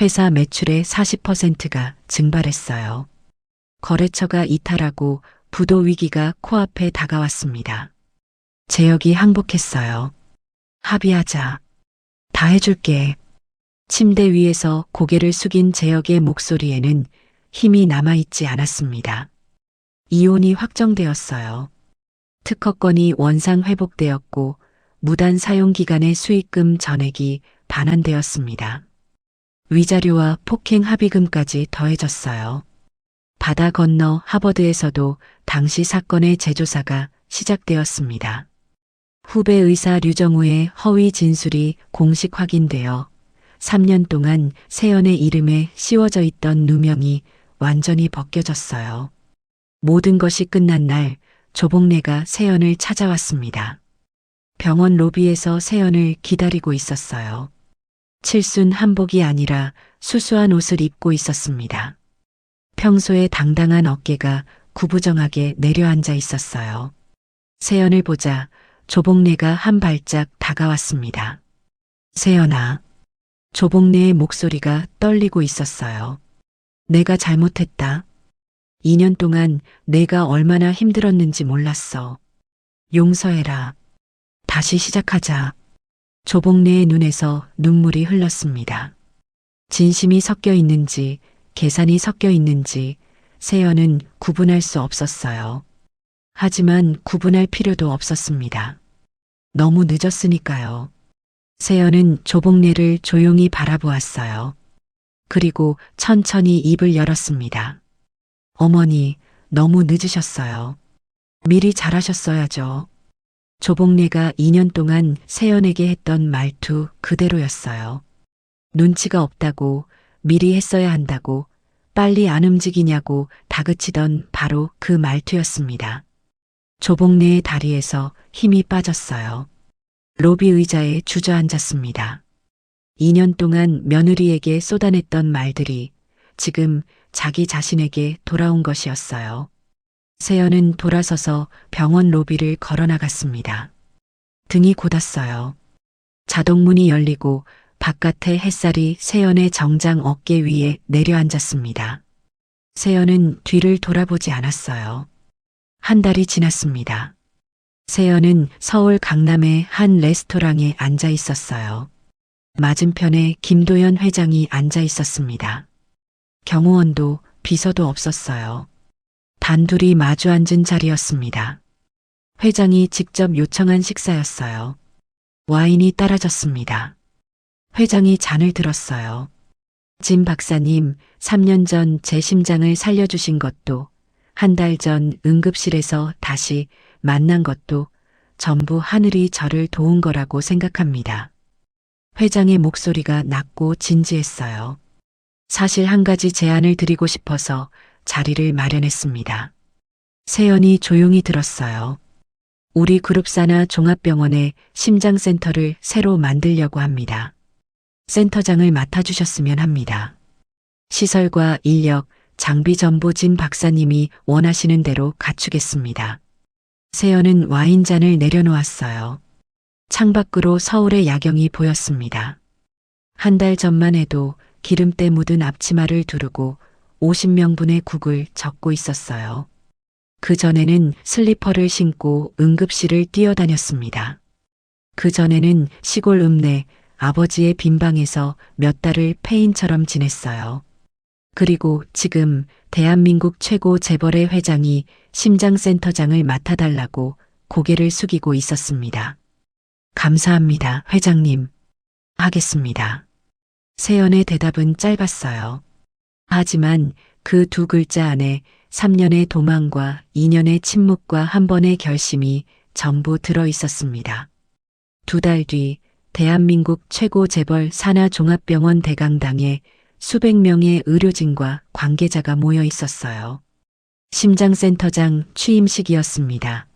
회사 매출의 40%가 증발했어요. 거래처가 이탈하고 부도 위기가 코앞에 다가왔습니다. 재혁이 항복했어요. 합의하자. 다 해줄게. 침대 위에서 고개를 숙인 재혁의 목소리에는 힘이 남아있지 않았습니다. 이혼이 확정되었어요. 특허권이 원상 회복되었고 무단 사용 기간의 수익금 전액이 반환되었습니다. 위자료와 폭행 합의금까지 더해졌어요. 바다 건너 하버드에서도 당시 사건의 재조사가 시작되었습니다. 후배 의사 류정우의 허위 진술이 공식 확인되어 3년 동안 세연의 이름에 씌워져 있던 누명이 완전히 벗겨졌어요. 모든 것이 끝난 날 조복래가 세연을 찾아왔습니다. 병원 로비에서 세연을 기다리고 있었어요. 칠순 한복이 아니라 수수한 옷을 입고 있었습니다. 평소에 당당한 어깨가 구부정하게 내려앉아 있었어요. 세연을 보자 조복래가 한 발짝 다가왔습니다. 세연아. 조복래의 목소리가 떨리고 있었어요. 내가 잘못했다. 2년 동안 내가 얼마나 힘들었는지 몰랐어. 용서해라. 다시 시작하자. 조복래의 눈에서 눈물이 흘렀습니다. 진심이 섞여 있는지 계산이 섞여 있는지 세연은 구분할 수 없었어요. 하지만 구분할 필요도 없었습니다. 너무 늦었으니까요. 세연은 조복래를 조용히 바라보았어요. 그리고 천천히 입을 열었습니다. 어머니, 너무 늦으셨어요. 미리 잘하셨어야죠. 조복래가 2년 동안 세연에게 했던 말투 그대로였어요. 눈치가 없다고, 미리 했어야 한다고, 빨리 안 움직이냐고 다그치던 바로 그 말투였습니다. 조복래의 다리에서 힘이 빠졌어요. 로비 의자에 주저앉았습니다. 2년 동안 며느리에게 쏟아냈던 말들이 지금 자기 자신에게 돌아온 것이었어요. 세연은 돌아서서 병원 로비를 걸어나갔습니다. 등이 곧았어요. 자동문이 열리고 바깥의 햇살이 세연의 정장 어깨 위에 내려앉았습니다. 세연은 뒤를 돌아보지 않았어요. 한 달이 지났습니다. 세연은 서울 강남의 한 레스토랑에 앉아 있었어요. 맞은편에 김도연 회장이 앉아 있었습니다. 경호원도 비서도 없었어요. 단둘이 마주 앉은 자리였습니다. 회장이 직접 요청한 식사였어요. 와인이 따라졌습니다. 회장이 잔을 들었어요. 진 박사님, 3년 전 제 심장을 살려주신 것도, 한 달 전 응급실에서 다시 만난 것도 전부 하늘이 저를 도운 거라고 생각합니다. 회장의 목소리가 낮고 진지했어요. 사실 한 가지 제안을 드리고 싶어서 자리를 마련했습니다. 세연이 조용히 들었어요. 우리 그룹사나 종합병원에 심장센터를 새로 만들려고 합니다. 센터장을 맡아주셨으면 합니다. 시설과 인력, 장비 전부 진 박사님이 원하시는 대로 갖추겠습니다. 세연은 와인잔을 내려놓았어요. 창밖으로 서울의 야경이 보였습니다. 한 달 전만 해도 기름때 묻은 앞치마를 두르고 50명분의 국을 적고 있었어요. 그 전에는 슬리퍼를 신고 응급실을 뛰어다녔습니다. 그 전에는 시골 읍내 아버지의 빈방에서 몇 달을 폐인처럼 지냈어요. 그리고 지금 대한민국 최고 재벌의 회장이 심장센터장을 맡아달라고 고개를 숙이고 있었습니다. 감사합니다, 회장님. 하겠습니다. 세연의 대답은 짧았어요. 하지만 그 두 글자 안에 3년의 도망과 2년의 침묵과 한 번의 결심이 전부 들어 있었습니다. 2달 뒤 대한민국 최고 재벌 산하종합병원 대강당에 수백 명의 의료진과 관계자가 모여 있었어요. 심장센터장 취임식이었습니다.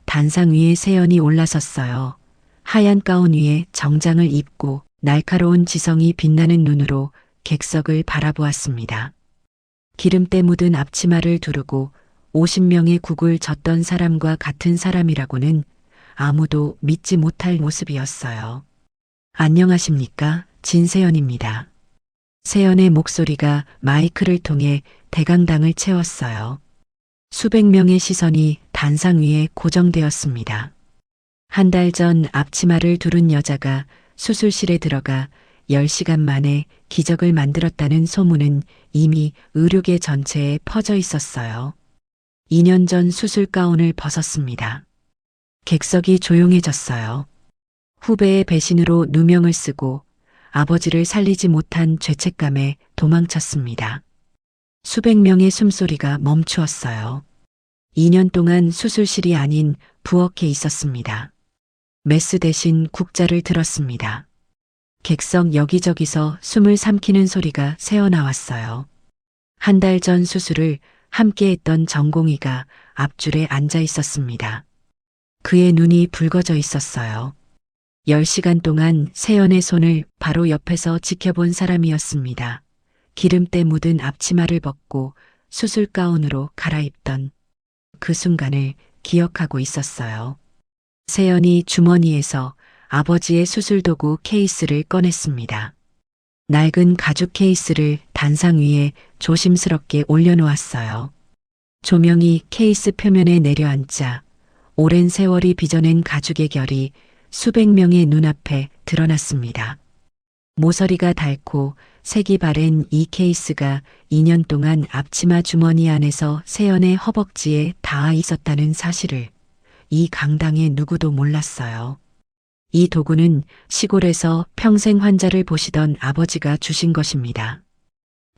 단상 위에 세연이 올라섰어요. 하얀 가운 위에 정장을 입고 날카로운 지성이 빛나는 눈으로 객석을 바라보았습니다. 기름때 묻은 앞치마를 두르고 50명의 국을 젓던 사람과 같은 사람이라고는 아무도 믿지 못할 모습이었어요. 안녕하십니까? 진세연입니다. 세연의 목소리가 마이크를 통해 대강당을 채웠어요. 수백 명의 시선이 단상 위에 고정되었습니다. 한 달 전 앞치마를 두른 여자가 수술실에 들어가 10시간 만에 기적을 만들었다는 소문은 이미 의료계 전체에 퍼져 있었어요. 2년 전 수술 가운을 벗었습니다. 객석이 조용해졌어요. 후배의 배신으로 누명을 쓰고 아버지를 살리지 못한 죄책감에 도망쳤습니다. 수백 명의 숨소리가 멈추었어요. 2년 동안 수술실이 아닌 부엌에 있었습니다. 메스 대신 국자를 들었습니다. 객석 여기저기서 숨을 삼키는 소리가 새어나왔어요. 한 달 전 수술을 함께했던 전공의가 앞줄에 앉아 있었습니다. 그의 눈이 붉어져 있었어요. 10시간 동안 세연의 손을 바로 옆에서 지켜본 사람이었습니다. 기름때 묻은 앞치마를 벗고 수술 가운으로 갈아입던 그 순간을 기억하고 있었어요. 세연이 주머니에서 아버지의 수술도구 케이스를 꺼냈습니다. 낡은 가죽 케이스를 단상 위에 조심스럽게 올려놓았어요. 조명이 케이스 표면에 내려앉자 오랜 세월이 빚어낸 가죽의 결이 수백 명의 눈앞에 드러났습니다. 모서리가 닳고 색이 바랜 이 케이스가 2년 동안 앞치마 주머니 안에서 세연의 허벅지에 닿아 있었다는 사실을 이 강당의 누구도 몰랐어요. 이 도구는 시골에서 평생 환자를 보시던 아버지가 주신 것입니다.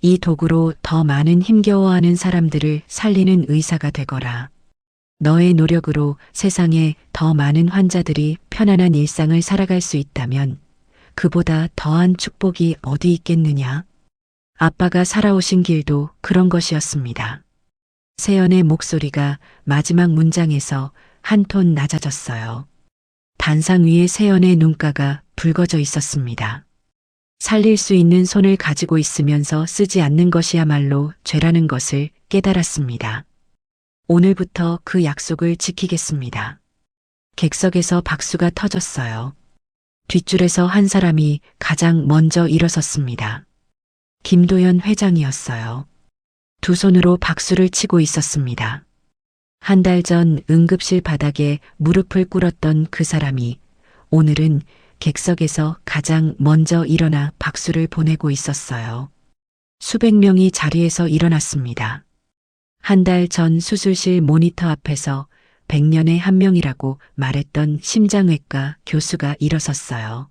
이 도구로 더 많은 힘겨워하는 사람들을 살리는 의사가 되거라. 너의 노력으로 세상에 더 많은 환자들이 편안한 일상을 살아갈 수 있다면 그보다 더한 축복이 어디 있겠느냐? 아빠가 살아오신 길도 그런 것이었습니다. 세연의 목소리가 마지막 문장에서 한 톤 낮아졌어요. 단상 위에 세연의 눈가가 붉어져 있었습니다. 살릴 수 있는 손을 가지고 있으면서 쓰지 않는 것이야말로 죄라는 것을 깨달았습니다. 오늘부터 그 약속을 지키겠습니다. 객석에서 박수가 터졌어요. 뒷줄에서 한 사람이 가장 먼저 일어섰습니다. 김도연 회장이었어요. 두 손으로 박수를 치고 있었습니다. 한 달 전 응급실 바닥에 무릎을 꿇었던 그 사람이 오늘은 객석에서 가장 먼저 일어나 박수를 보내고 있었어요. 수백 명이 자리에서 일어났습니다. 한 달 전 수술실 모니터 앞에서 100년에 한 명이라고 말했던 심장외과 교수가 일어섰어요.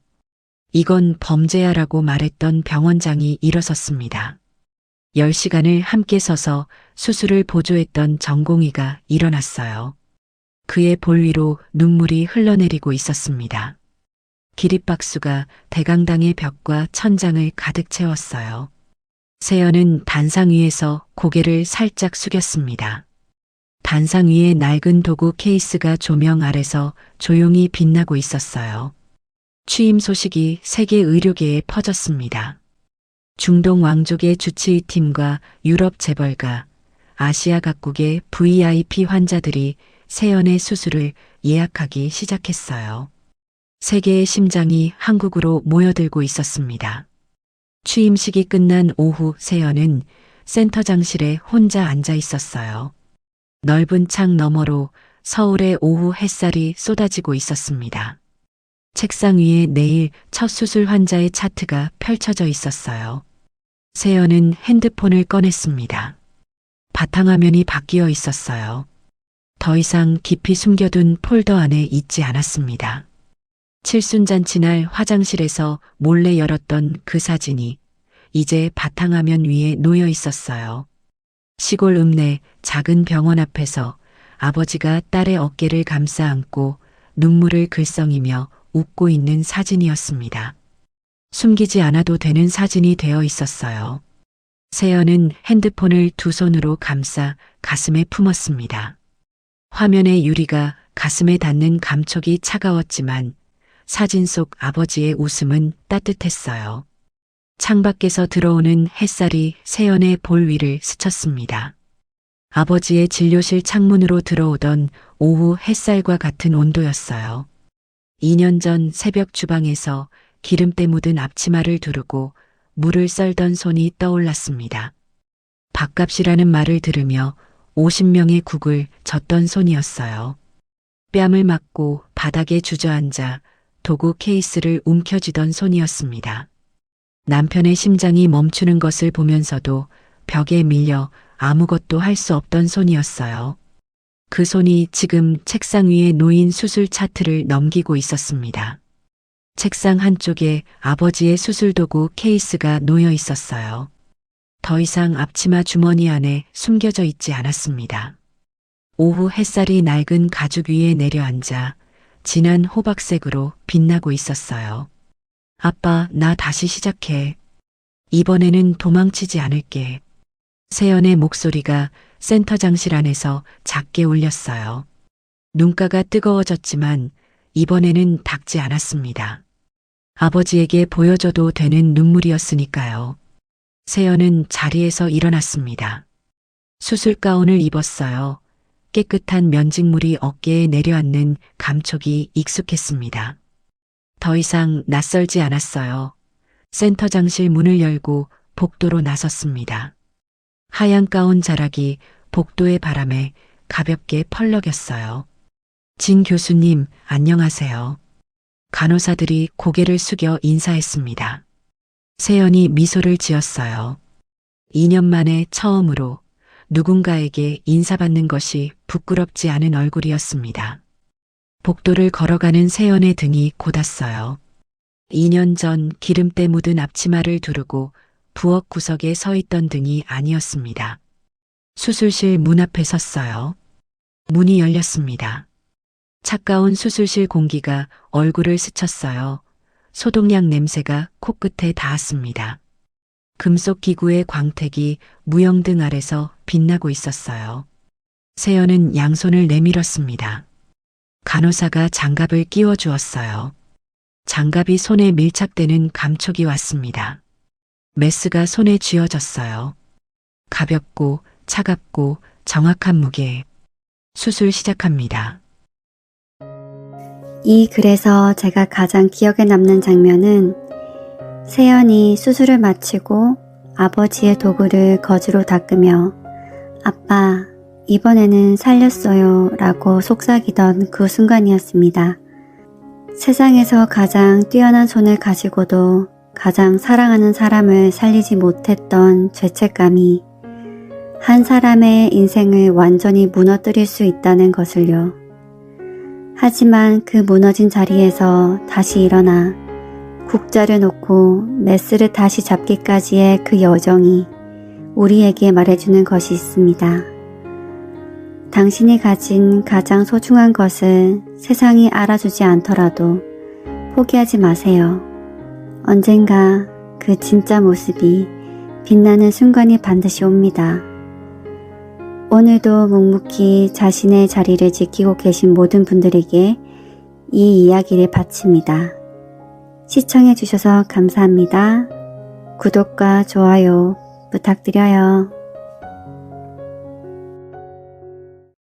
이건 범죄야라고 말했던 병원장이 일어섰습니다. 10시간을 함께 서서 수술을 보조했던 전공의가 일어났어요. 그의 볼 위로 눈물이 흘러내리고 있었습니다. 기립박수가 대강당의 벽과 천장을 가득 채웠어요. 세연은 단상 위에서 고개를 살짝 숙였습니다. 단상 위에 낡은 도구 케이스가 조명 아래서 조용히 빛나고 있었어요. 취임 소식이 세계 의료계에 퍼졌습니다. 중동 왕족의 주치의팀과 유럽 재벌가, 아시아 각국의 VIP 환자들이 세연의 수술을 예약하기 시작했어요. 세계의 심장이 한국으로 모여들고 있었습니다. 취임식이 끝난 오후 세연은 센터장실에 혼자 앉아 있었어요. 넓은 창 너머로 서울의 오후 햇살이 쏟아지고 있었습니다. 책상 위에 내일 첫 수술 환자의 차트가 펼쳐져 있었어요. 세연은 핸드폰을 꺼냈습니다. 바탕화면이 바뀌어 있었어요. 더 이상 깊이 숨겨둔 폴더 안에 있지 않았습니다. 칠순잔치 날 화장실에서 몰래 열었던 그 사진이 이제 바탕화면 위에 놓여 있었어요. 시골 읍내 작은 병원 앞에서 아버지가 딸의 어깨를 감싸 안고 눈물을 글썽이며 웃고 있는 사진이었습니다. 숨기지 않아도 되는 사진이 되어 있었어요. 세연은 핸드폰을 두 손으로 감싸 가슴에 품었습니다. 화면의 유리가 가슴에 닿는 감촉이 차가웠지만 사진 속 아버지의 웃음은 따뜻했어요. 창밖에서 들어오는 햇살이 세연의 볼 위를 스쳤습니다. 아버지의 진료실 창문으로 들어오던 오후 햇살과 같은 온도였어요. 2년 전 새벽 주방에서 기름때 묻은 앞치마를 두르고 물을 썰던 손이 떠올랐습니다. 밥값이라는 말을 들으며 50명의 국을 젓던 손이었어요. 뺨을 맞고 바닥에 주저앉아 도구 케이스를 움켜쥐던 손이었습니다. 남편의 심장이 멈추는 것을 보면서도 벽에 밀려 아무것도 할 수 없던 손이었어요. 그 손이 지금 책상 위에 놓인 수술 차트를 넘기고 있었습니다. 책상 한쪽에 아버지의 수술도구 케이스가 놓여 있었어요. 더 이상 앞치마 주머니 안에 숨겨져 있지 않았습니다. 오후 햇살이 낡은 가죽 위에 내려앉아 진한 호박색으로 빛나고 있었어요. 아빠, 나 다시 시작해. 이번에는 도망치지 않을게. 세연의 목소리가 센터장실 안에서 작게 울렸어요. 눈가가 뜨거워졌지만 이번에는 닦지 않았습니다. 아버지에게 보여줘도 되는 눈물이었으니까요. 세연은 자리에서 일어났습니다. 수술 가운을 입었어요. 깨끗한 면직물이 어깨에 내려앉는 감촉이 익숙했습니다. 더 이상 낯설지 않았어요. 센터장실 문을 열고 복도로 나섰습니다. 하얀 가운 자락이 복도의 바람에 가볍게 펄럭였어요. 진 교수님, 안녕하세요. 간호사들이 고개를 숙여 인사했습니다. 세연이 미소를 지었어요. 2년 만에 처음으로 누군가에게 인사받는 것이 부끄럽지 않은 얼굴이었습니다. 복도를 걸어가는 세연의 등이 곧았어요. 2년 전 기름때 묻은 앞치마를 두르고 부엌 구석에 서 있던 등이 아니었습니다. 수술실 문 앞에 섰어요. 문이 열렸습니다. 차가운 수술실 공기가 얼굴을 스쳤어요. 소독약 냄새가 코끝에 닿았습니다. 금속 기구의 광택이 무영등 아래서 빛나고 있었어요. 세연은 양손을 내밀었습니다. 간호사가 장갑을 끼워 주었어요. 장갑이 손에 밀착되는 감촉이 왔습니다. 메스가 손에 쥐어졌어요. 가볍고 차갑고 정확한 무게. 수술 시작합니다. 이 글에서 제가 가장 기억에 남는 장면은 세연이 수술을 마치고 아버지의 도구를 거즈로 닦으며 아빠, 이번에는 살렸어요 라고 속삭이던 그 순간이었습니다. 세상에서 가장 뛰어난 손을 가지고도 가장 사랑하는 사람을 살리지 못했던 죄책감이 한 사람의 인생을 완전히 무너뜨릴 수 있다는 것을요. 하지만 그 무너진 자리에서 다시 일어나 국자를 놓고 메스를 다시 잡기까지의 그 여정이 우리에게 말해주는 것이 있습니다. 당신이 가진 가장 소중한 것을 세상이 알아주지 않더라도 포기하지 마세요. 언젠가 그 진짜 모습이 빛나는 순간이 반드시 옵니다. 오늘도 묵묵히 자신의 자리를 지키고 계신 모든 분들에게 이 이야기를 바칩니다. 시청해 주셔서 감사합니다. 구독과 좋아요 부탁드려요.